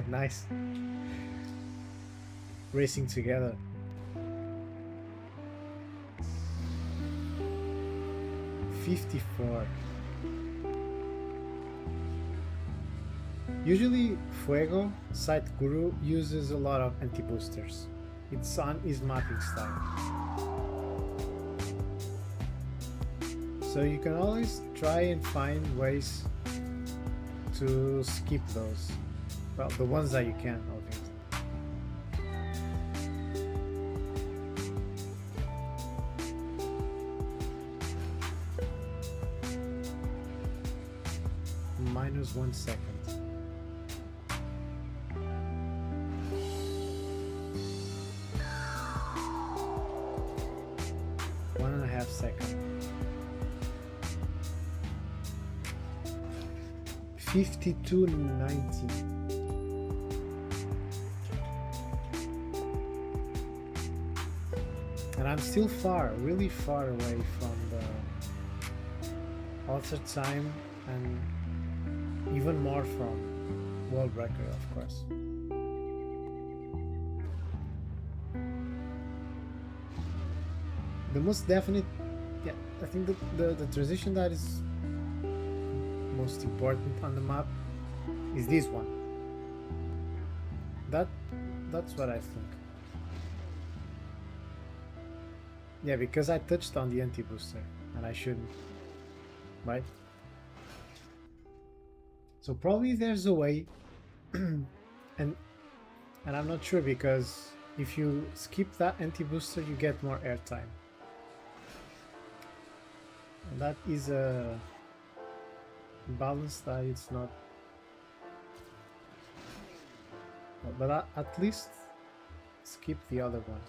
Nice. Racing together. $54. Usually Fuego, Site Guru, uses a lot of anti-boosters. It's on his mapping style. So you can always try and find ways to skip those. Well, the ones that you can, obviously. -1 second. One and a half second. 52.90. And I'm still really far away from the author time and even more from world record, of course. The most definite, yeah, I think the transition that is most important on the map is this one. That's what I think. Yeah, because I touched on the anti-booster and I shouldn't, right? So probably there's a way and I'm not sure, because if you skip that anti-booster you get more airtime. And that is a balance that it's not, but at least skip the other one.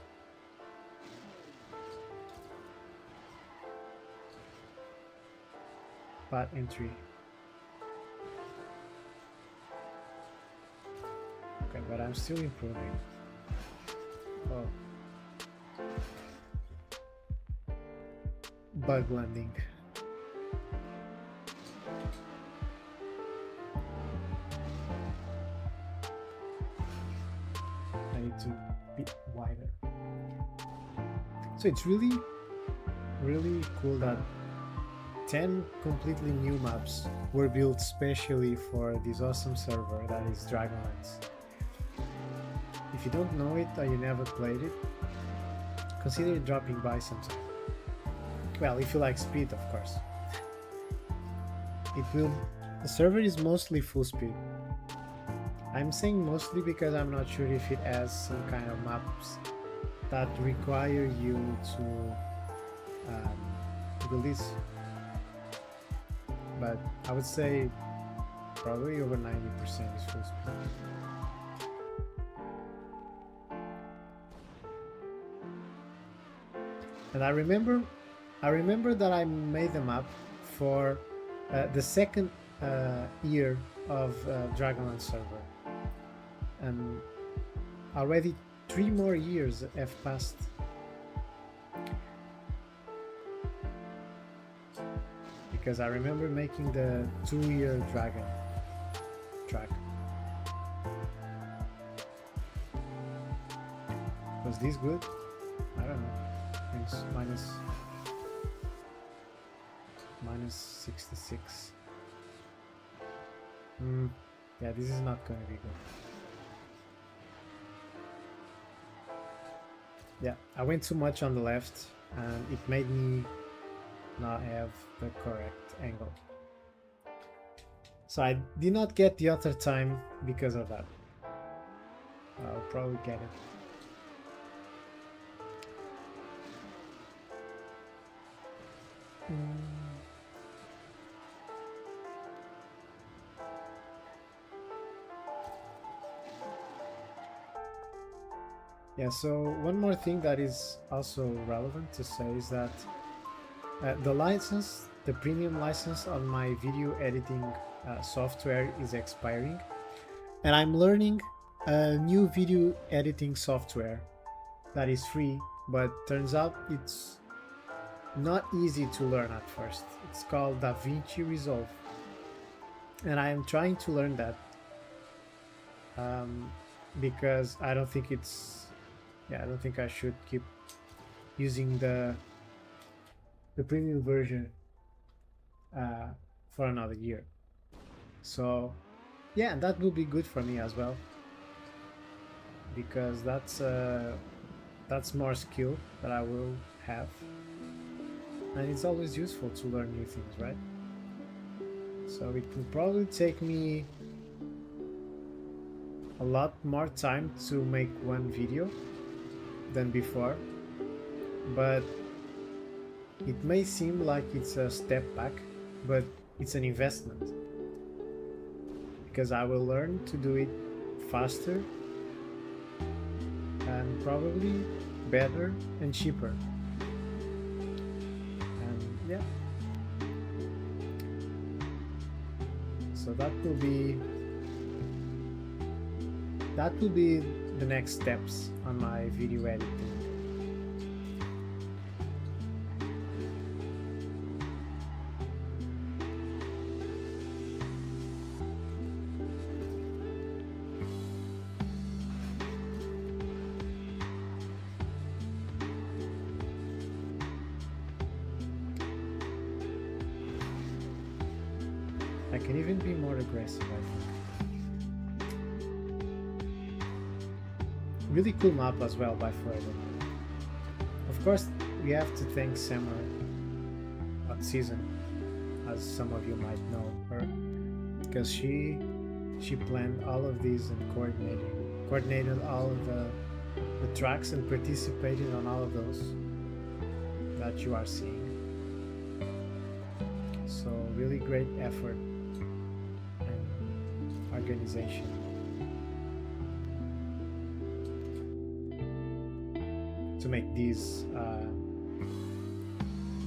Bad entry. Okay, but I'm still improving. Oh. Bug landing. I need to be wider. So it's really cool that 10 completely new maps were built specially for this awesome server that is DragonLands. If you don't know it or you never played it, consider dropping by sometime. Well, if you like speed, of course. The server is mostly full speed. I'm saying mostly because I'm not sure if it has some kind of maps that require you to release. But I would say probably over 90% is full speed. And I remember that I made the map for the second year of DragonLands server, and already 3 more years have passed. because I remember making the 2-year dragon track. Was this good? I don't know. It's minus 66. Yeah, this is not gonna be good. Yeah, I went too much on the left and it made me not have the correct angle. So I did not get the other time because of that. I'll probably get it. Yeah, so one more thing that is also relevant to say is that the premium license on my video editing software is expiring, and I'm learning a new video editing software that is free, but turns out it's not easy to learn at first. It's called DaVinci Resolve, and I am trying to learn that because I don't think I should keep using the premium version for another year. So yeah, that will be good for me as well, because that's more skill that I will have, and it's always useful to learn new things, right? So it will probably take me a lot more time to make one video than before, but it may seem like it's a step back, but it's an investment, because I will learn to do it faster and probably better and cheaper. And yeah, so that will be the next steps on my video editing. I can even be more aggressive, I think. Really cool map as well by Forever. Of course, we have to thank Summer Season, as some of you might know her, because she planned all of these and coordinated all of the tracks and participated on all of those that you are seeing. So really great effort and organization. To make these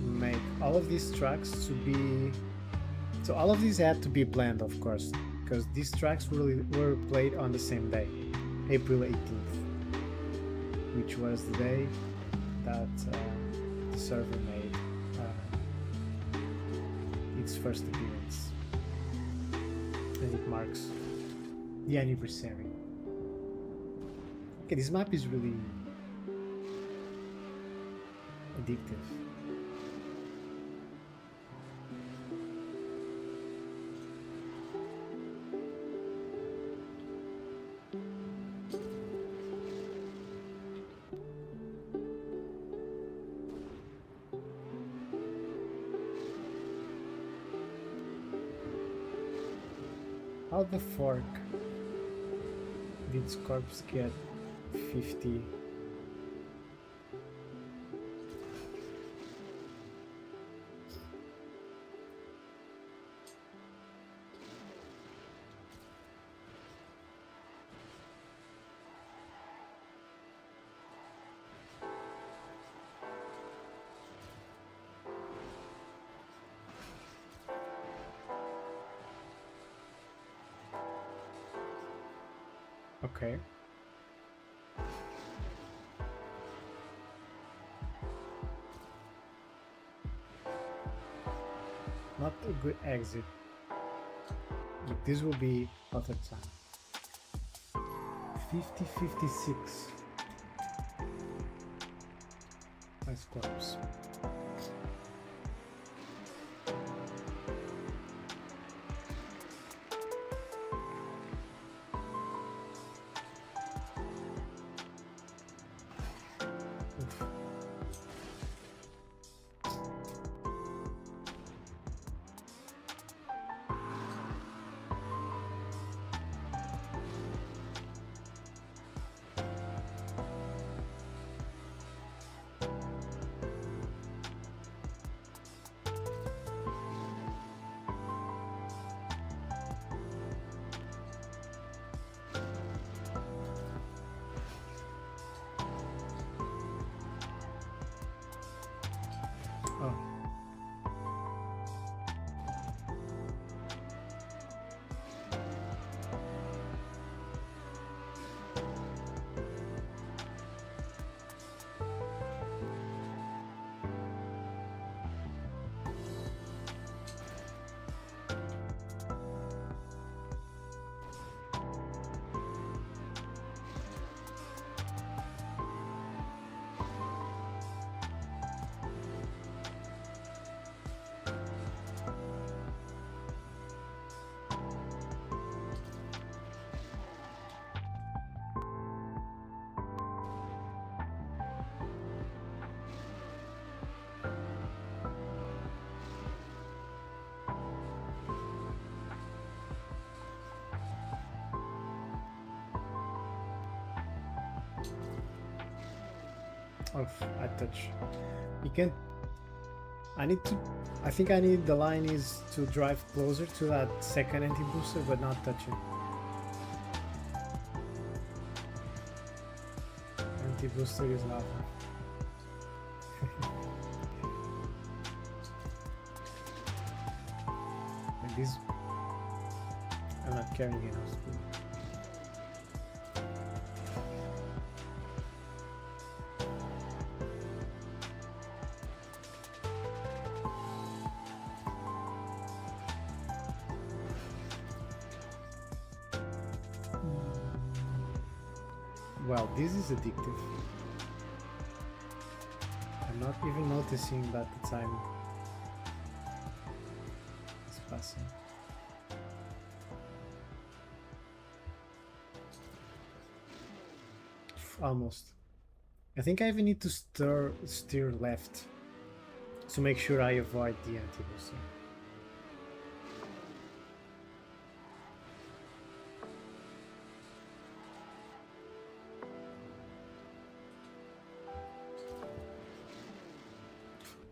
make all of these tracks to be, so all of these had to be planned, of course, because these tracks were played on the same day, April 18th, which was the day that the server made its first appearance, and it marks the anniversary. Okay, this map is really addictive. How the fork did Scorps get 50? Okay. not a good exit. But this will be other time. 50-56. Nice corpse. Oh. Oh, I touch. You can't. I need to. I think I need. The line is to drive closer to that second anti-booster, but not touch it. Anti-booster is lava. Like this. I'm not carrying enough speed. Well, this is addictive. I'm not even noticing that the time is passing. Almost. I think I even need to steer left to make sure I avoid the anti-booster.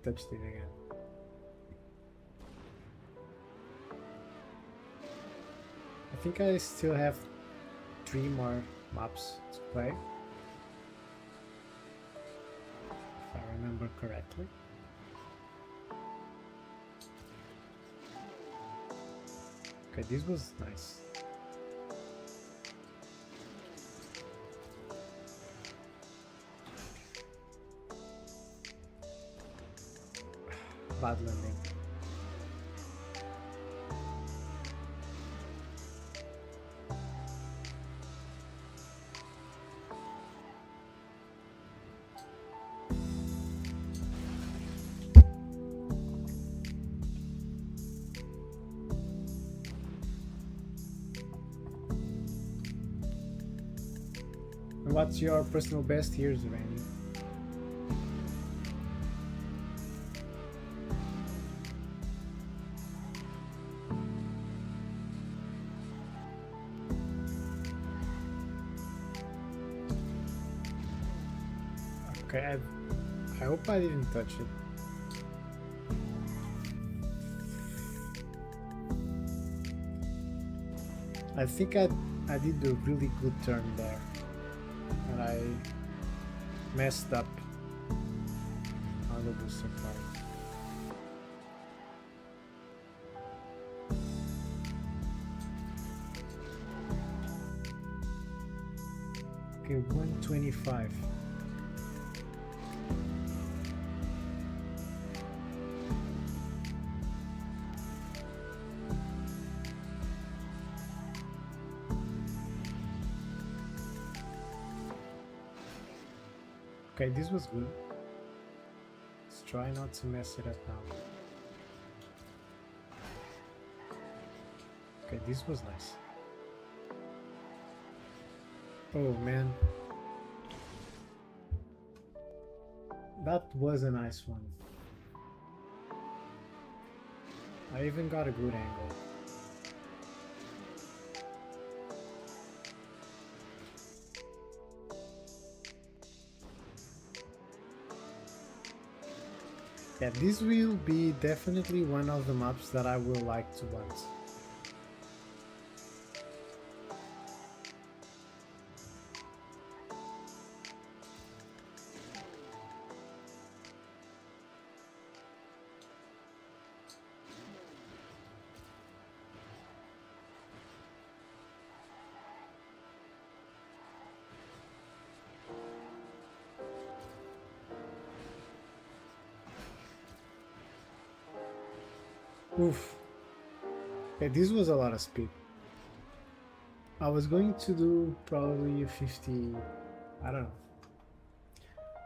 Touched it again. I think I still have 3 more maps to play, if I remember correctly. Okay, this was nice. Bad landing. And what's your personal best? Here's Randy. Okay, I hope I didn't touch it. I think I did a really good turn there, and I messed up on the booster part. Okay, 125. Okay, this was good. Let's try not to mess it up now. Okay, this was nice. Oh man. That was a nice one. I even got a good angle. Yeah, this will be definitely one of the maps that I will like to want. Oof. Okay, this was a lot of speed. I was going to do probably a 50, I don't know,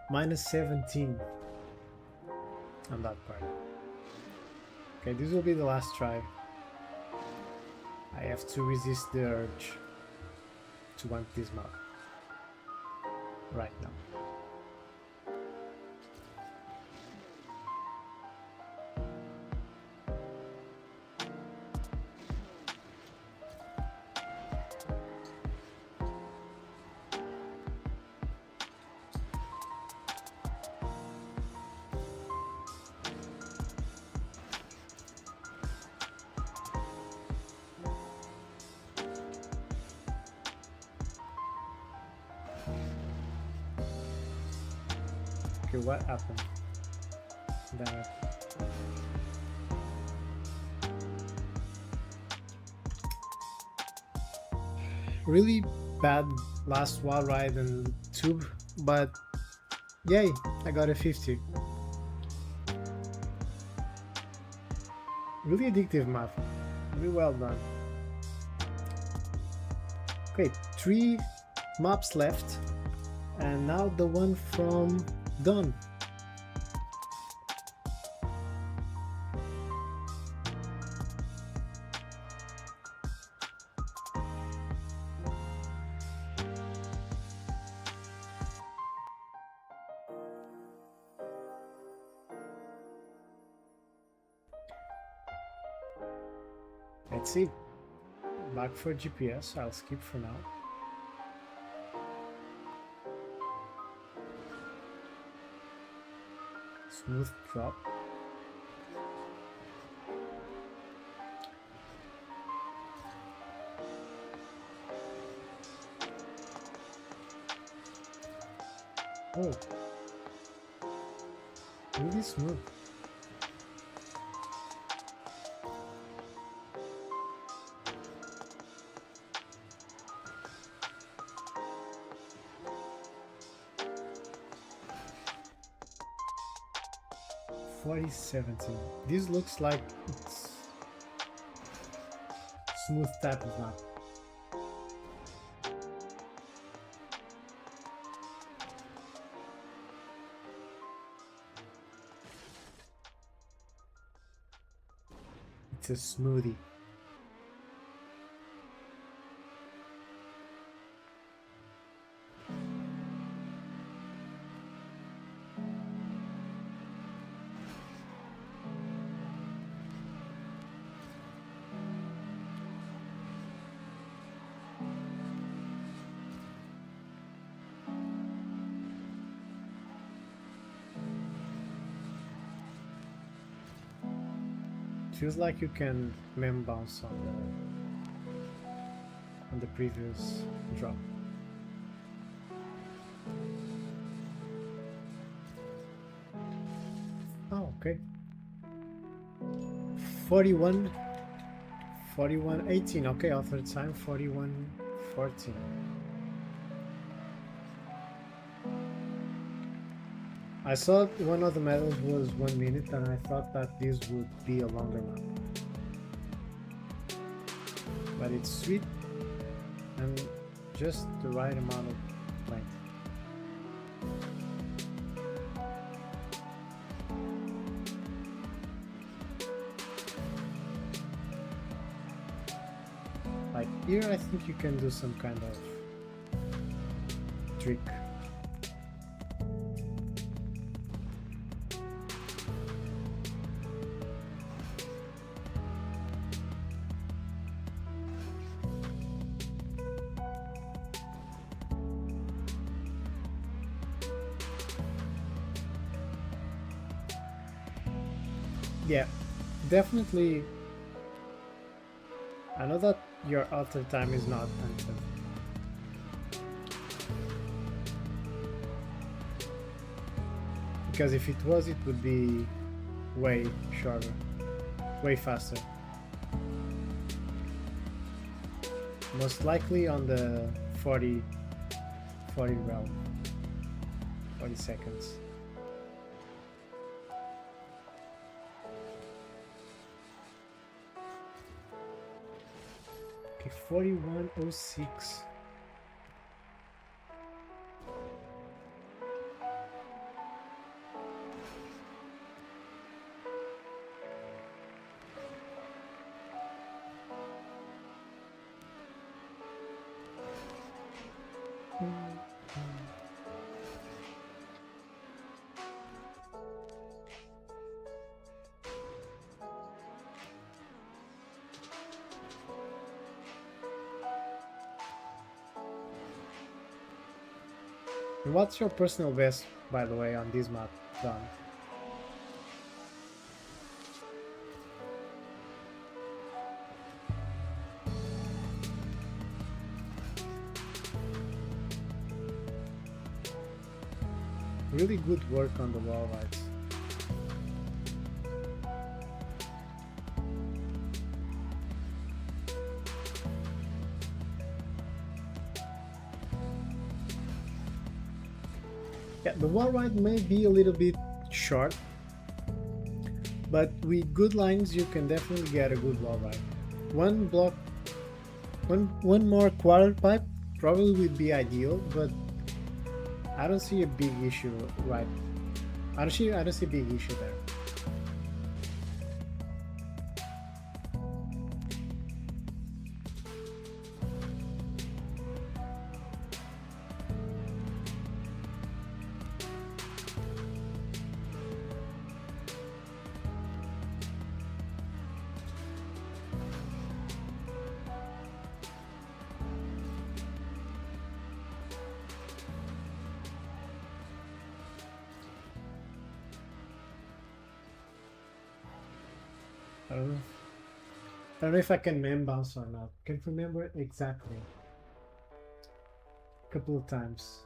minus 17 on that part. Okay, this will be the last try. I have to resist the urge to want this map right now. Okay, what happened? Damn it. Really bad last wall ride and tube, but yay, I got a 50. Really addictive map. Really well done. Okay, 3 maps left, and now the one from Dawn. Let's see. Back for GPS, I'll skip for now. Smooth drop. Oh, really smooth. $40.17. This looks like it's smooth type of map. It's a smoothie. Feels like you can mem bounce on the previous drop. Oh, okay. 41.18. Okay, author time 41.14. I saw one of the medals was 1 minute, and I thought that this would be a longer map. But it's sweet and just the right amount of length. Here I think you can do some kind of trick. Yeah, definitely. I know that your alter time is not until. Because if it was, it would be way shorter, way faster. Most likely on the 40 realm, 40 seconds. Okay, 4106. And what's your personal best, by the way, on this map, Don? Really good work on the wall rides. Yeah, the wall ride may be a little bit short, but with good lines you can definitely get a good wall ride. One block, one more quarter pipe probably would be ideal, but I don't see a big issue, right? I don't see a big issue there. I don't know. I don't know if I can man bounce or not. Can't remember exactly. A couple of times.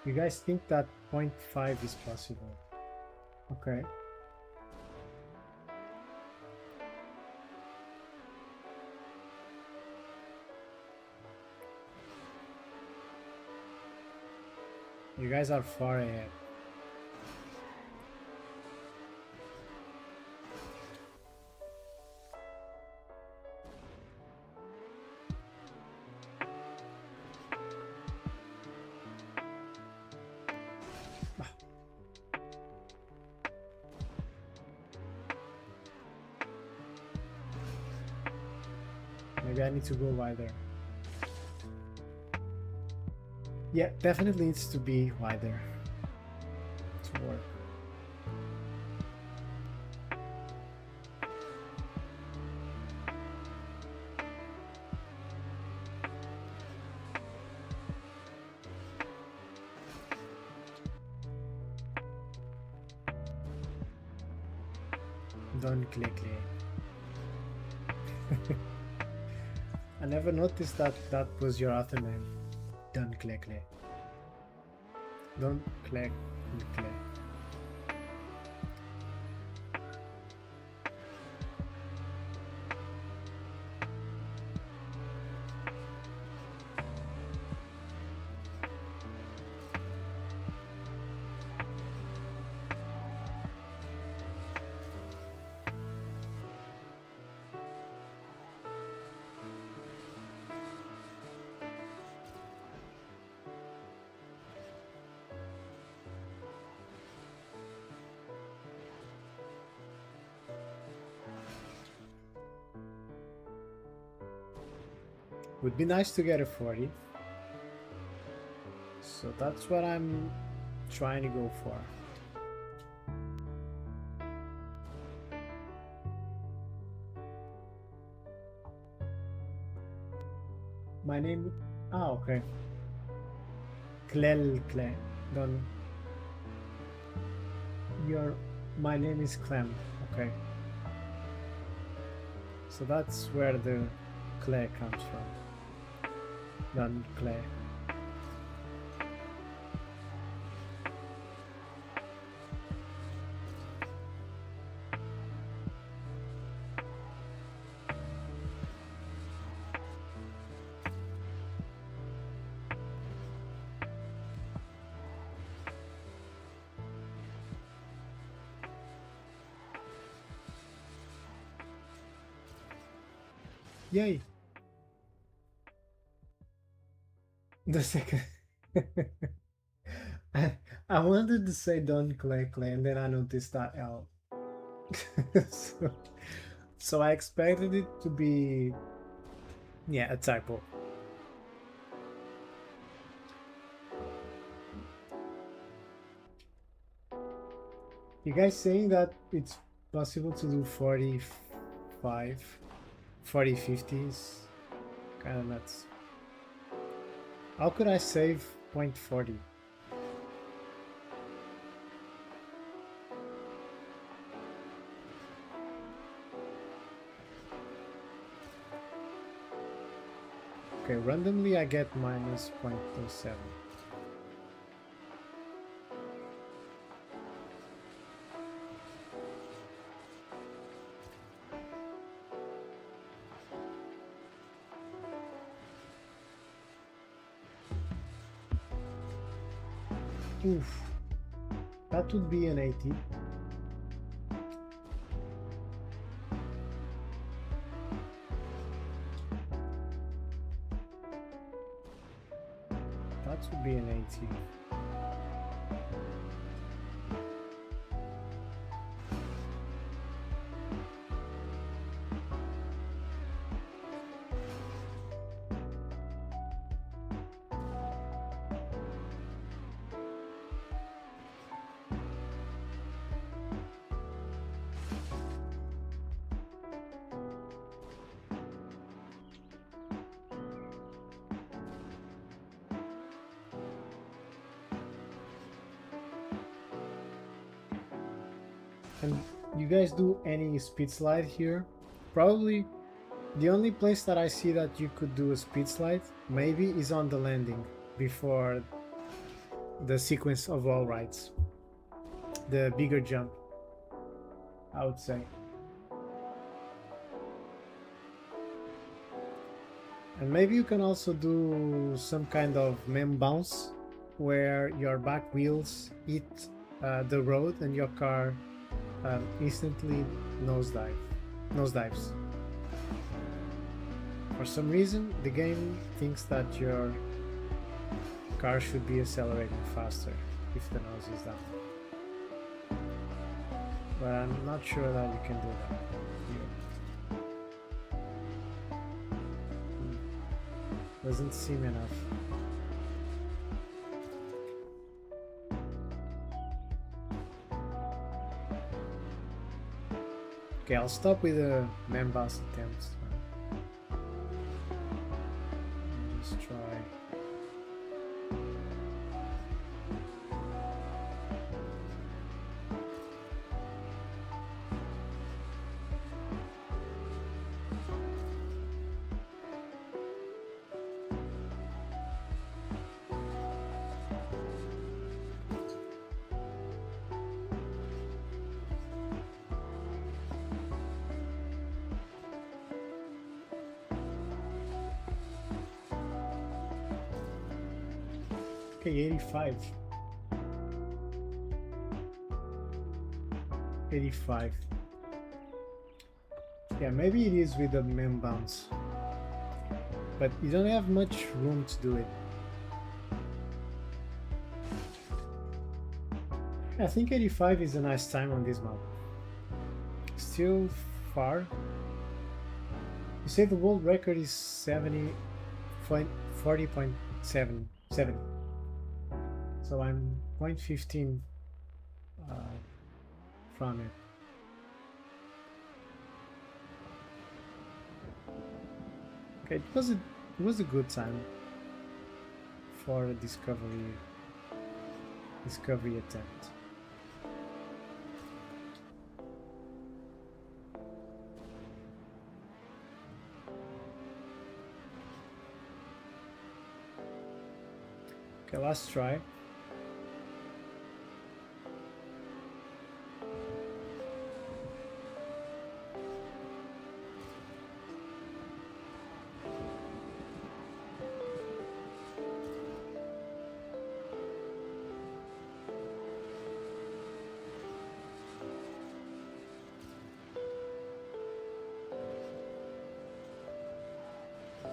You guys think that 0.5 is possible? Okay. You guys are far ahead. Maybe I need to go wider. Yeah, definitely needs to be wider to work. Don't click it. I never noticed that that was your author name. Don't click it. Don't click it. Would be nice to get a 40. So that's what I'm trying to go for. My name... Ah, okay. Clel. Don't... My name is Clem. Okay. So that's where the clay comes from. Don clay. Yay! The second. I wanted to say Don Clay, and then I noticed that L. so I expected it to be, yeah, a typo. You guys saying that it's possible to do 45, 40, 50s? Kind of nuts. How could I save 0.40? Okay, randomly I get minus 0.07. Oof, that would be an 80. That would be an 80. And you guys do any speed slide here? Probably the only place that I see that you could do a speed slide maybe is on the landing before the sequence of wall rides. The bigger jump, I would say. And maybe you can also do some kind of mem bounce where your back wheels hit the road and your car instantly nosedives. For some reason, the game thinks that your car should be accelerating faster if the nose is down. But I'm not sure that you can do that here. Doesn't seem enough. Okay, I'll stop with the Membas attempts. Just try. Okay, 85. 85. Yeah, maybe it is with the mem bounce. But you don't have much room to do it. I think 85 is a nice time on this map. Still far. You say the world record is 70. 40.770. So I'm 0.15 from it. Okay, it was a good time for a discovery attempt. Okay, last try.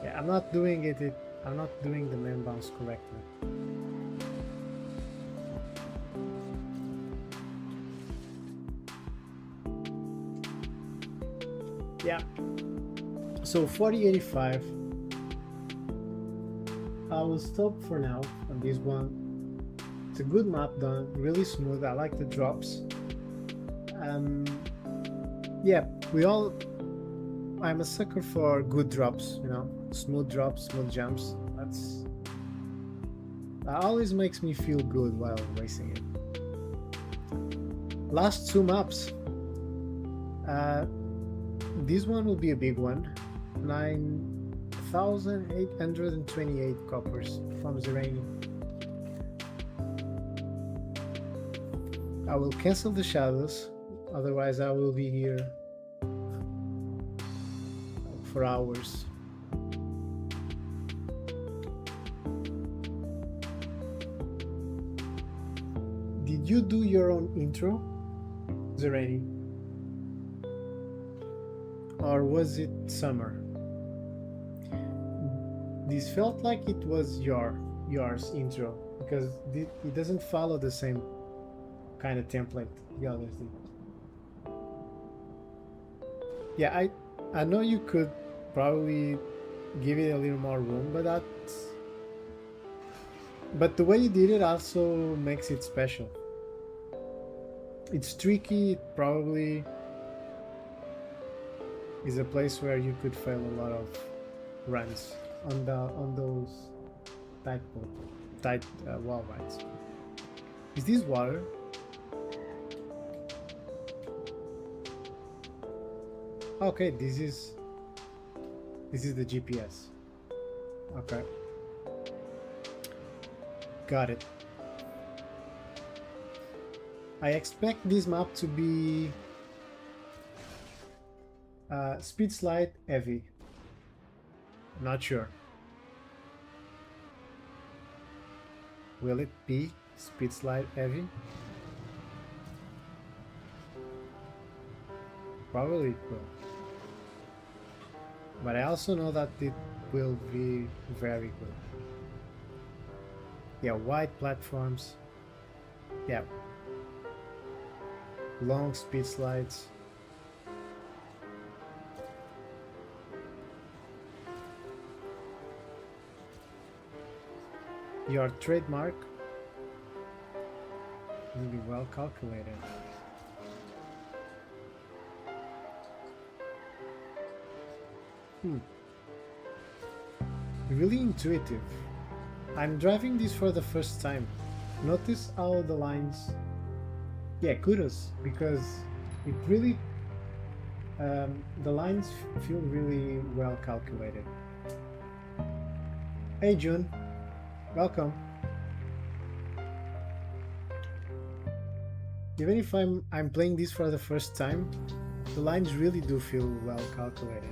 Yeah, I'm not doing I'm not doing the main bounce correctly. Yeah. So 4085. I will stop for now on this one. It's a good map done, really smooth. I like the drops. Yeah, I'm a sucker for good drops, you know, smooth drops, smooth jumps. That always makes me feel good while racing it. Last two maps. This one will be a big one. 9,828 coppers from Zerani. I will cancel the shadows, otherwise I will be here for hours. Did you do your own intro, Zerani? Or was it Summer? This felt like it was yours intro, because it doesn't follow the same kind of template the others did. Yeah, I know you could probably give it a little more room, but the way you did it also makes it special. It's tricky. It probably is a place where you could fail a lot of runs on those tight wall rides. Is this water? Okay, this is the GPS. Okay, got it. I expect this map to be speed slide heavy. Not sure. Will it be speed slide heavy? Probably it will. But I also know that it will be very good. Yeah, wide platforms. Yeah. Long speed slides. Your trademark will be well calculated. Really intuitive. I'm driving this for the first time. Notice how the lines... Yeah, kudos, because it really... the lines feel really well calculated. Hey June, welcome. Even if I'm playing this for the first time, the lines really do feel well calculated.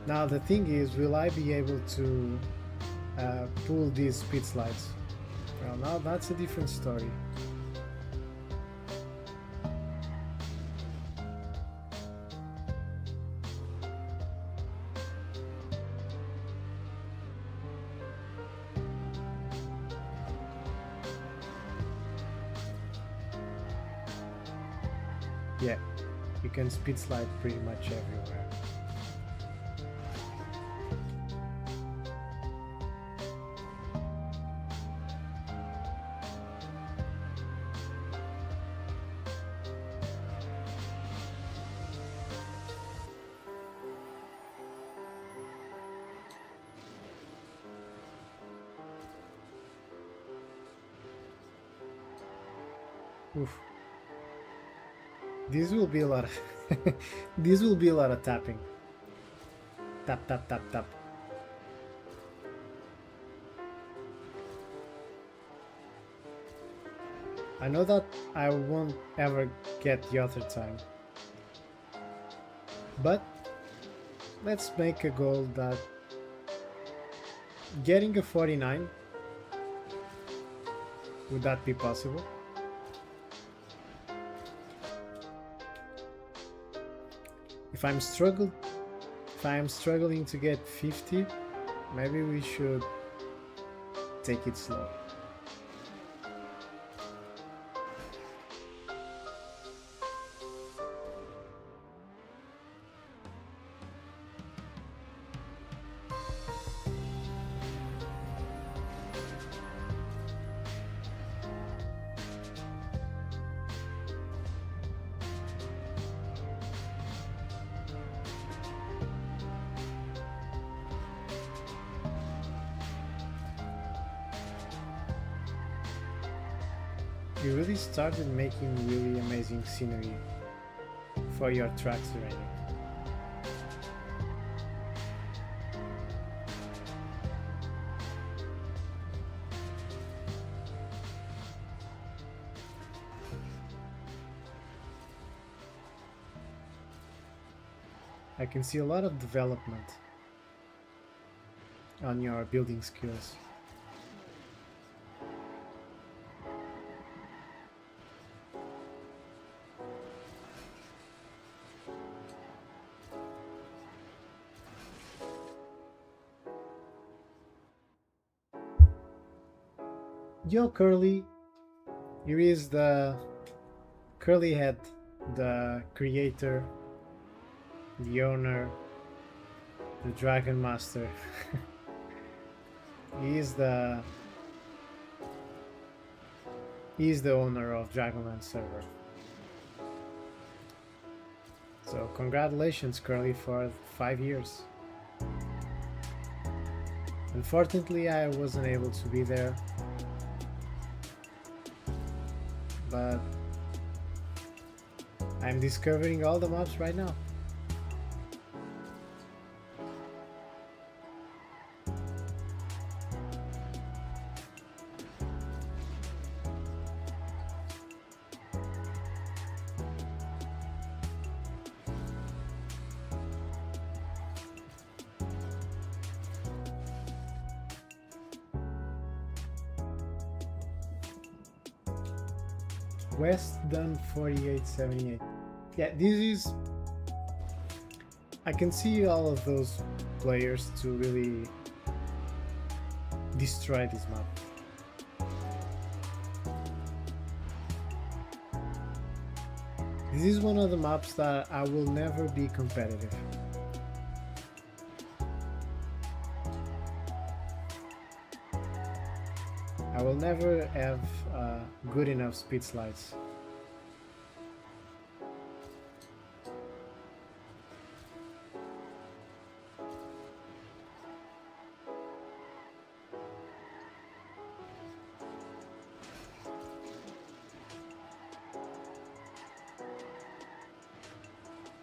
Now the thing is, will I be able to pull these speed slides? Well, now that's a different story. Yeah, you can speed slide pretty much everywhere. Oof. This will be a lot of this will be a lot of tapping. Tap tap tap tap. I know that I won't ever get the other time, but let's make a goal that getting a 49, would that be possible? If I'm struggling to get 50, maybe we should take it slow. You really started making really amazing scenery for your tracks already. I can see a lot of development on your building skills. Yo, Curly, here is the Curly Head, the creator, the owner, the Dragon Master. He is the owner of DragonLands Server. So congratulations, Curly, for 5 years. Unfortunately, I wasn't able to be there, but I'm discovering all the mobs right now. West done 4878. Yeah, this is. I can see all of those players to really destroy this map. This is one of the maps that I will never be competitive. I will never have good enough speed slides.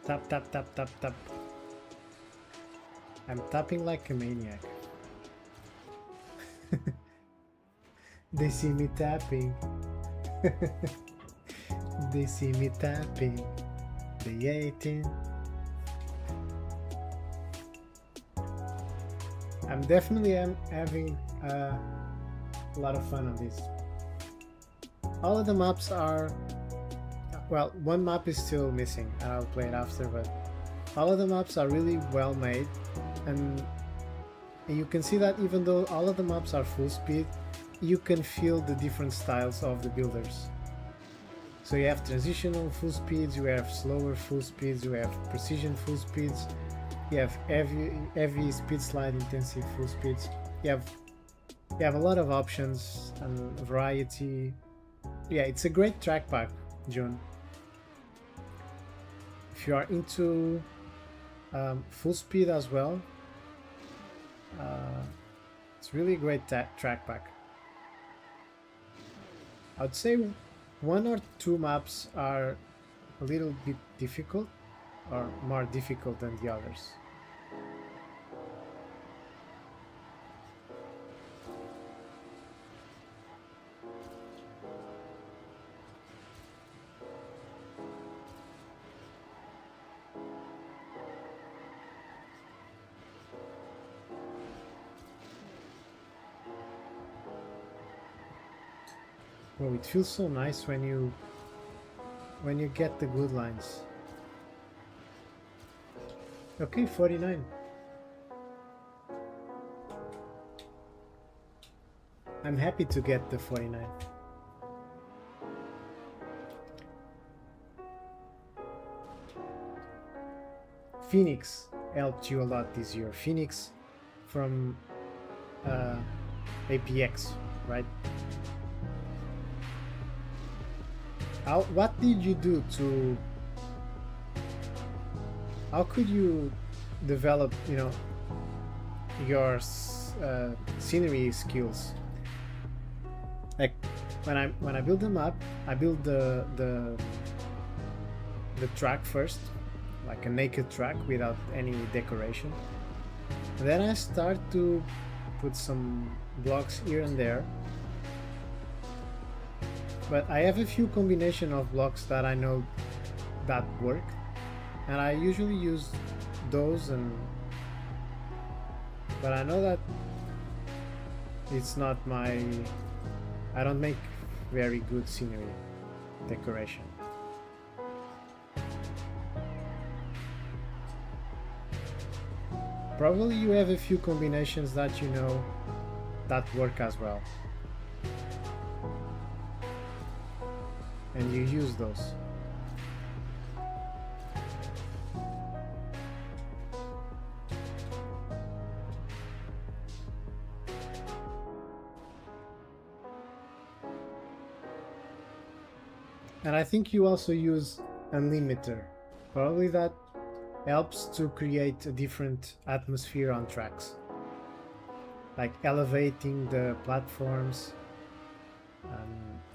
Tap, tap, tap, tap, tap. I'm tapping like a maniac. They see me tapping. They see me tapping. They 18. I'm definitely having a lot of fun on this. All of the maps are, well, one map is still missing and I'll play it after, but all of the maps are really well made, and you can see that even though all of the maps are full speed, you can feel the different styles of the builders. So you have transitional full speeds, you have slower full speeds, you have precision full speeds, you have heavy speed slide intensive full speeds. You have a lot of options and variety. Yeah, it's a great track pack, June. If you are into full speed as well, it's really a great track pack. I'd say one or two maps are a little bit difficult or more difficult than the others. Oh, it feels so nice when you get the good lines. Okay, 49. I'm happy to get the 49. Phoenix helped you a lot this year. Phoenix from APX, right? What did you do to... How could you develop, you know, your scenery skills? Like when I build a map, I build the track first, like a naked track without any decoration. And then I start to put some blocks here and there. But I have a few combination of blocks that I know that work, and I usually use those. But I know that it's not my... I don't make very good scenery decoration. Probably you have a few combinations that you know that work as well, and you use those. And I think you also use unlimiter. Probably that helps to create a different atmosphere on tracks, like elevating the platforms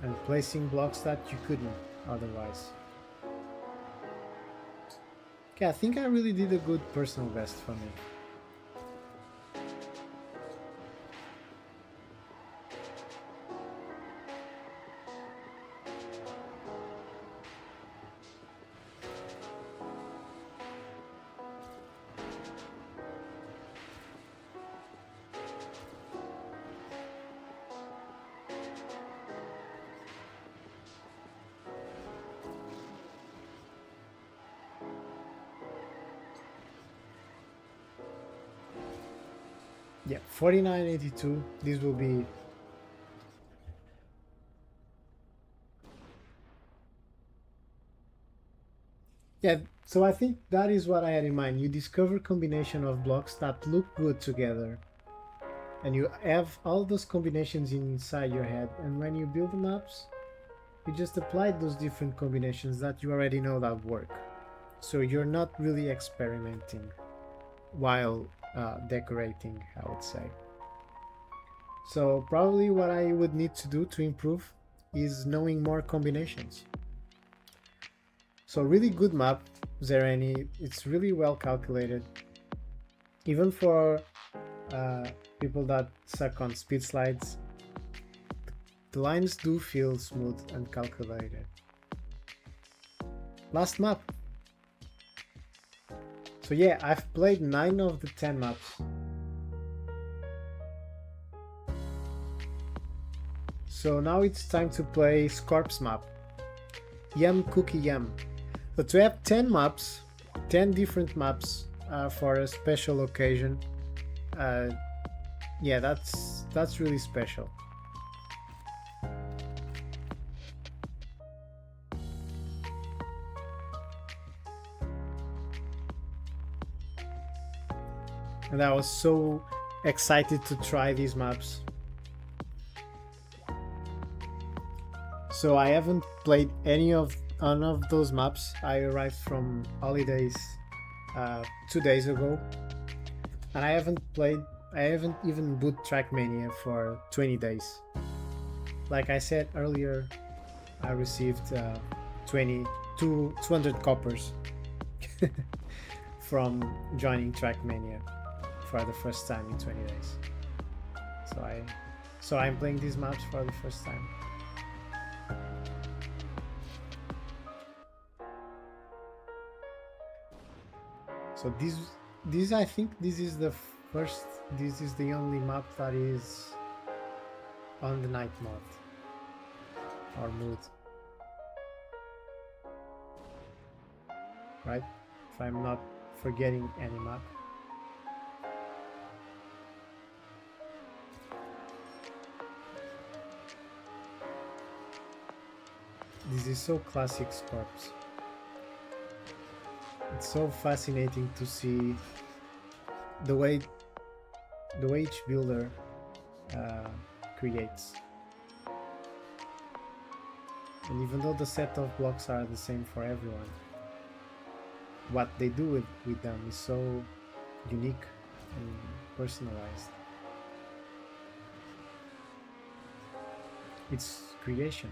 and placing blocks that you couldn't otherwise. Okay, I think I really did a good personal best for me. Yeah, 4982, this will be... Yeah, so I think that is what I had in mind. You discover combination of blocks that look good together, and you have all those combinations inside your head, and when you build the maps, you just apply those different combinations that you already know that work. So you're not really experimenting while decorating, I would say. So probably what I would need to do to improve is knowing more combinations. So really good map, Zereni. It's really well calculated. Even for people that suck on speed slides, the lines do feel smooth and calculated. Last map. So yeah, I've played 9 of the 10 maps. So now it's time to play Scorp's map. Yum Cookie Yum. So to have 10 maps, 10 different maps for a special occasion, yeah, that's really special. And I was so excited to try these maps. So I haven't played any of those maps. I arrived from holidays 2 days ago, and I haven't even boot Trackmania for 20 days. Like I said earlier, I received 200 coppers from joining Trackmania for the first time in 20 days. So I'm playing these maps for the first time. So this I think this is the only map that is on the night mode or mood, right? If I'm not forgetting any map. This is so classic Scorps. It's so fascinating to see the way each builder creates. And even though the set of blocks are the same for everyone, what they do with them is so unique and personalized. It's creation.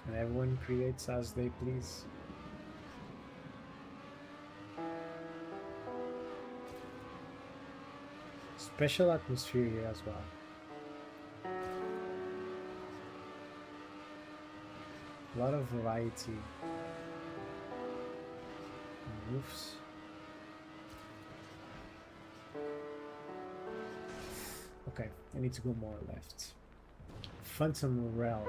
And everyone creates as they please. Special atmosphere here as well. A lot of variety. Roofs. Okay, I need to go more left. Phantom Realm.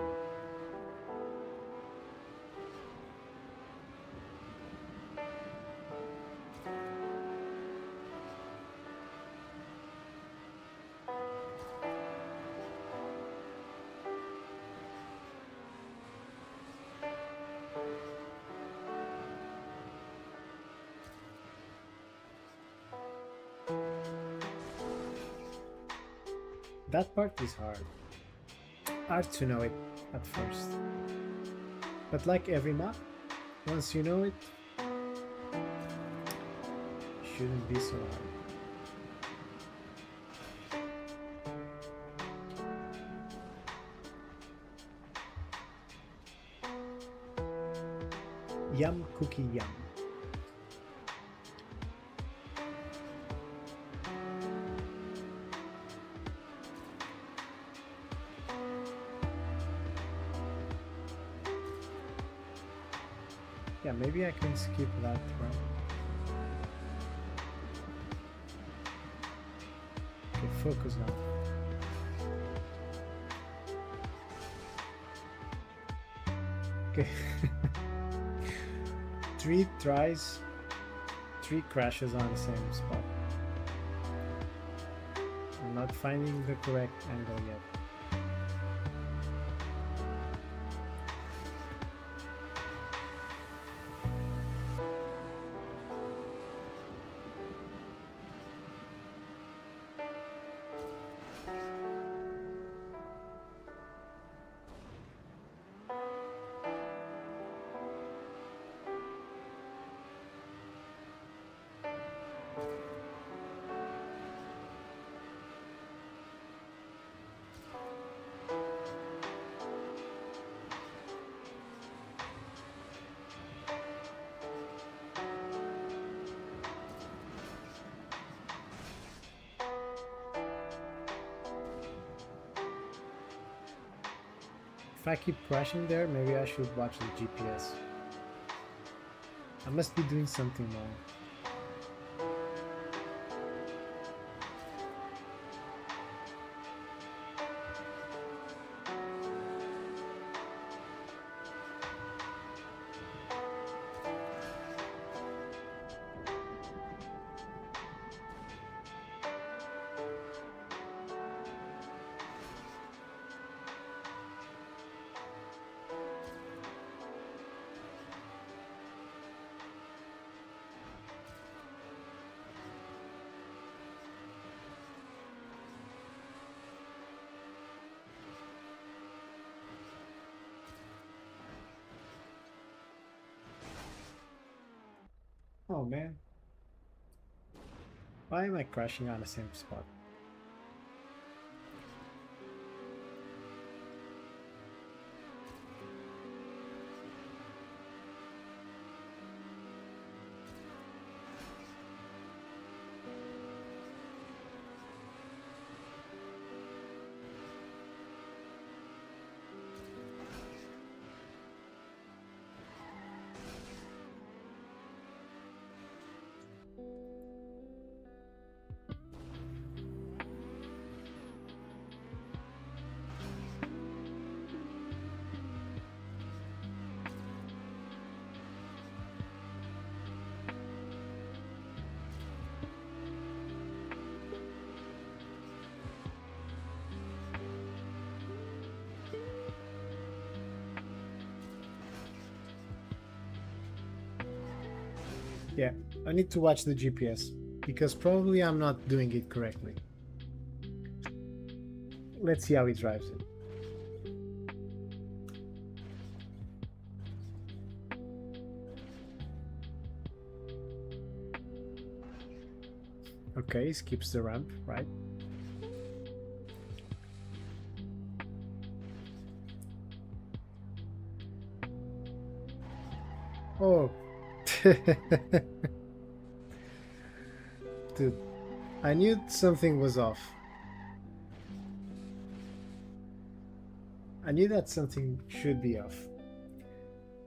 That part is hard to know it at first, but like every map, once you know it, shouldn't be so hard. Yum cookie yum. Yeah, maybe I can skip that round. Okay, focus now. Okay. 3 tries, 3 crashes on the same spot. I'm not finding the correct angle yet. If I keep crashing there, maybe I should watch the GPS. I must be doing something wrong. Oh man. Why am I crashing on the same spot? Yeah, I need to watch the GPS because probably I'm not doing it correctly. Let's see how he drives it. Okay, he skips the ramp, right? Oh. Dude, I knew something was off. I knew that something should be off.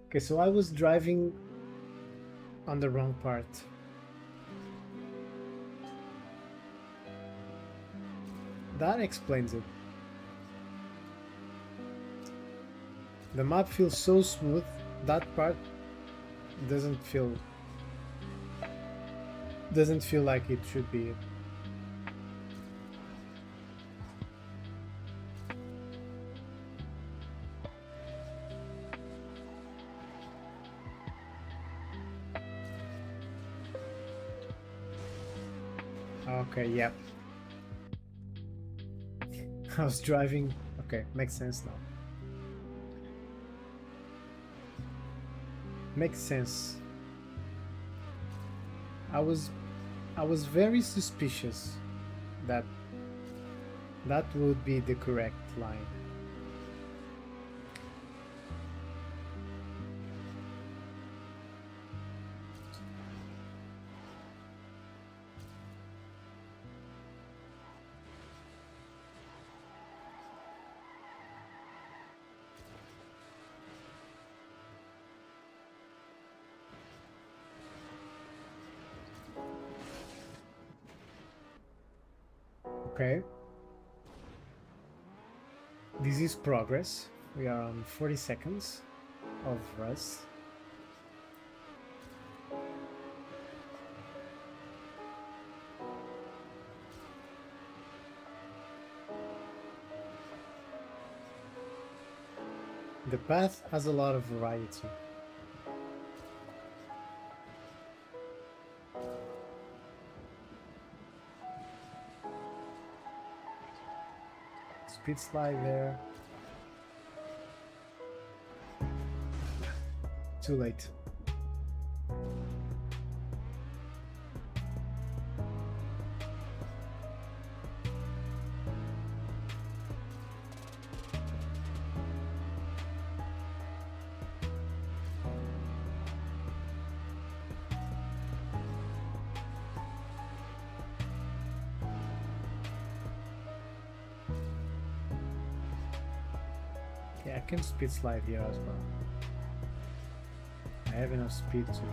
Okay, so I was driving on the wrong part. That explains it. The map feels so smooth, that part doesn't feel like it should be it. Okay, yeah. I was driving. Okay, makes sense now. Makes sense. I was very suspicious that that would be the correct line. Okay. This is progress. We are on 40 seconds of rest. The path has a lot of variety. Speed slide there. Too late. Yeah, I can speed slide here as well. I have enough speed to do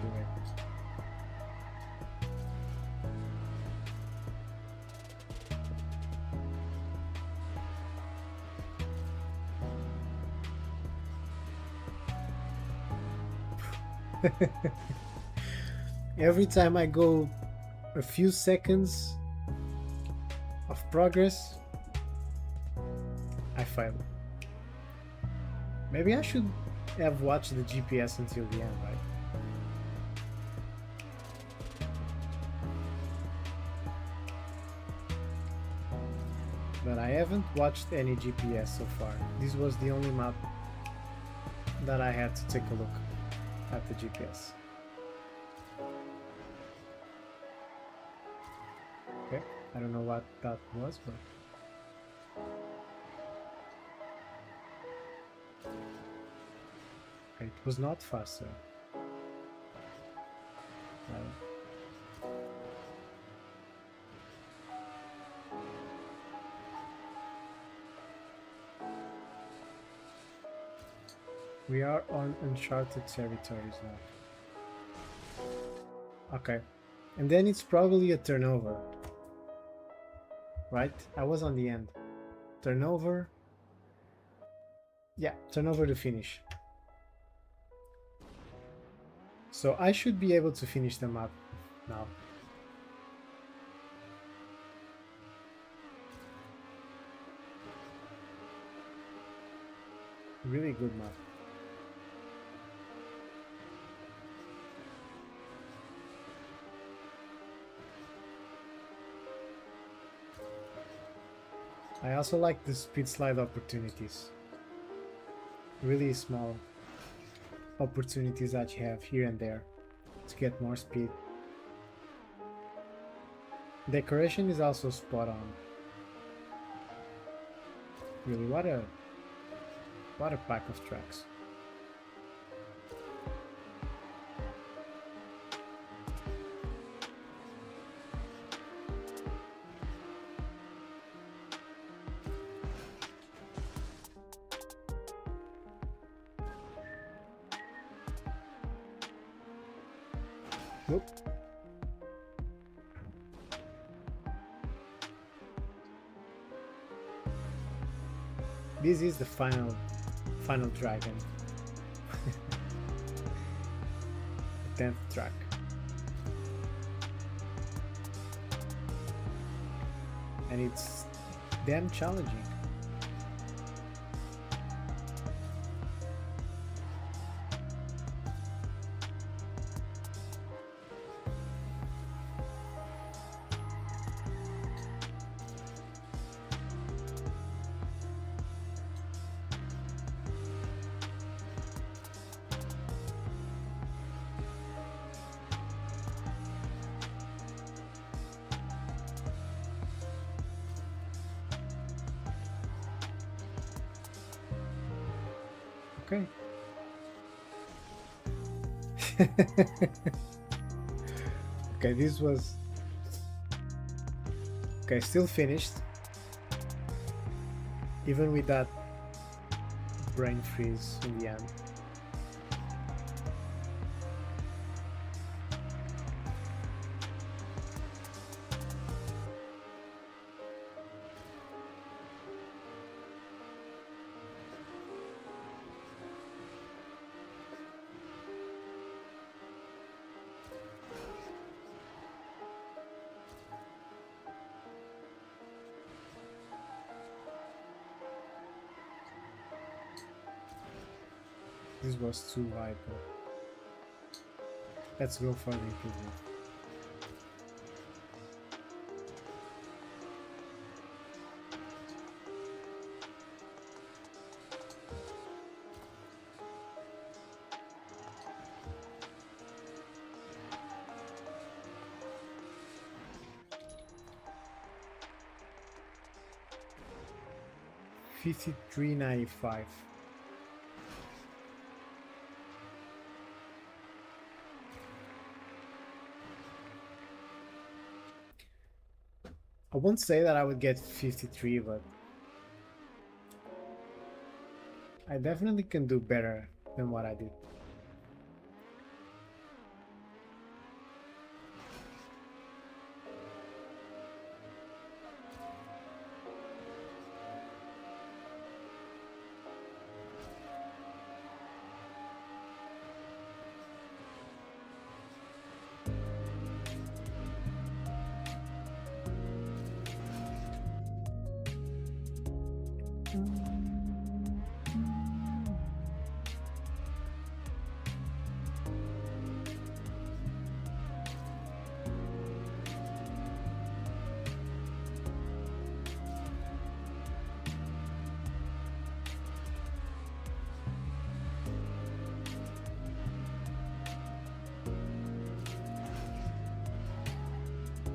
it. Every time I go a few seconds of progress, I fail. Maybe I should have watched the GPS until the end, right? But I haven't watched any GPS so far. This was the only map that I had to take a look at the GPS. Okay, I don't know what that was, but it was not faster. We are on uncharted territories now. Okay, and then it's probably a turnover, right? I was on the end. Turnover. Yeah, turnover to finish. So I should be able to finish the map now. Really good map. I also like the speed slide opportunities. Really small opportunities that you have here and there to get more speed. Decoration is also spot on. Really, what a pack of tracks. Nope. This is the final dragon. The 10th track. And it's damn challenging. Okay. Okay, this was... Okay, still finished. Even with that brain freeze in the end. This was too wide, but let's go for the improvement. $53.95. I won't say that I would get 53, but I definitely can do better than what I did.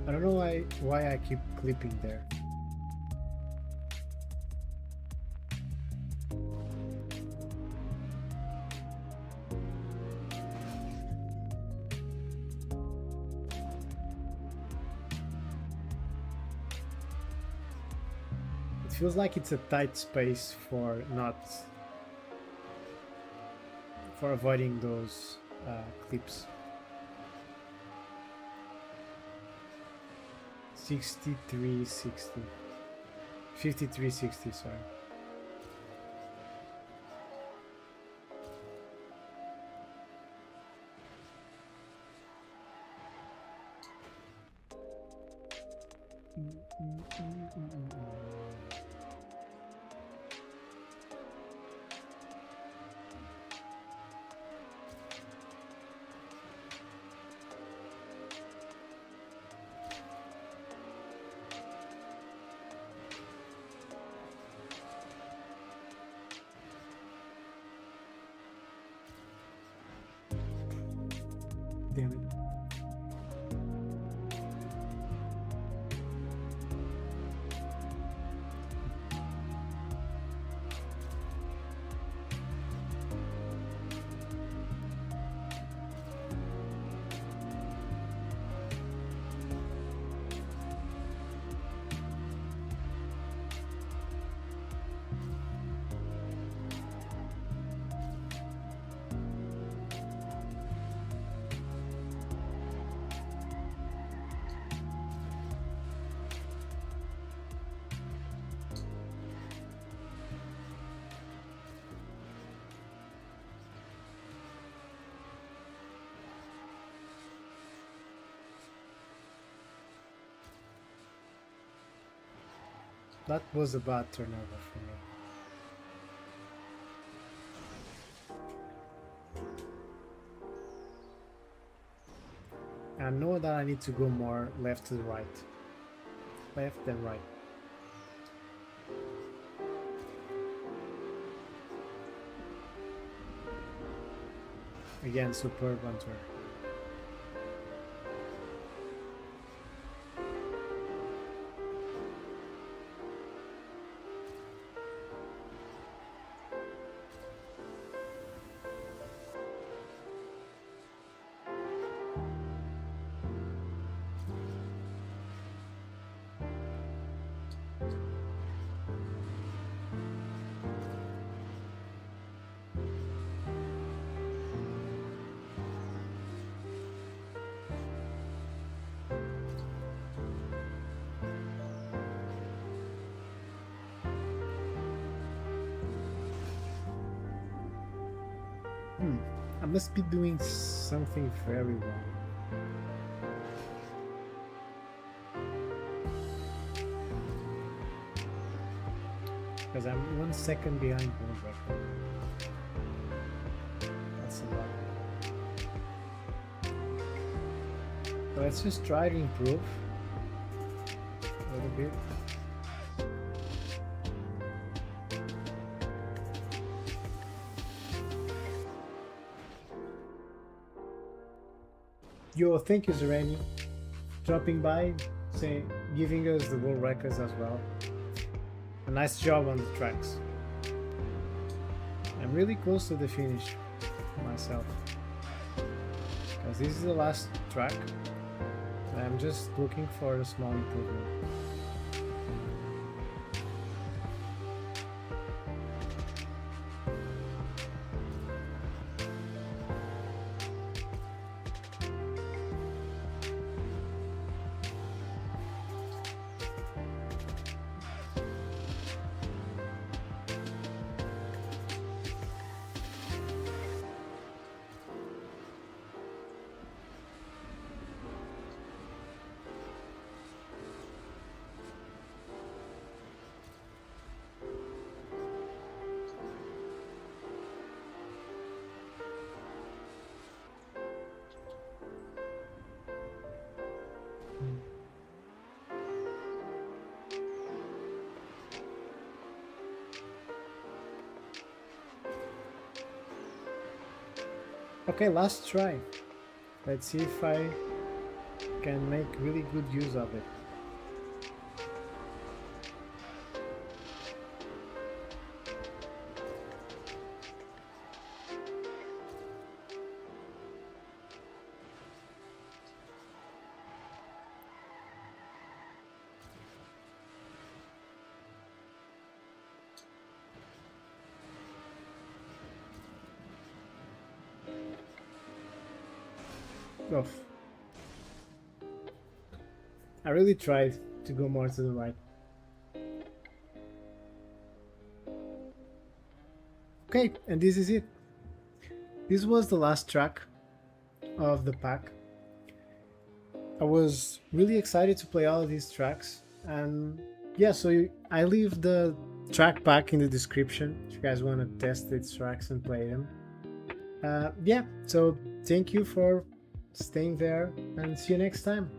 I don't know why I keep clipping there. It feels like it's a tight space for avoiding those clips. 6360. 5360, sorry. Damn it. That was a bad turnover for me. I know that I need to go more left to the right. Left than right. Again, superb hunter. I must be doing something very wrong. Because I'm 1 second behind world record. That's a lot. So let's just try to improve a little bit. Yo, thank you, Zerani, dropping by, giving us the world records as well. A nice job on the tracks. I'm really close to the finish myself, because this is the last track. I'm just looking for a small improvement. Okay, last try. Let's see if I can make really good use of it. Oh. I really tried to go more to the right. Okay, and this is it. This was the last track of the pack. I was really excited to play all of these tracks, and yeah, so I leave the track pack in the description if you guys want to test these tracks and play them. Yeah, so thank you for staying there, and see you next time.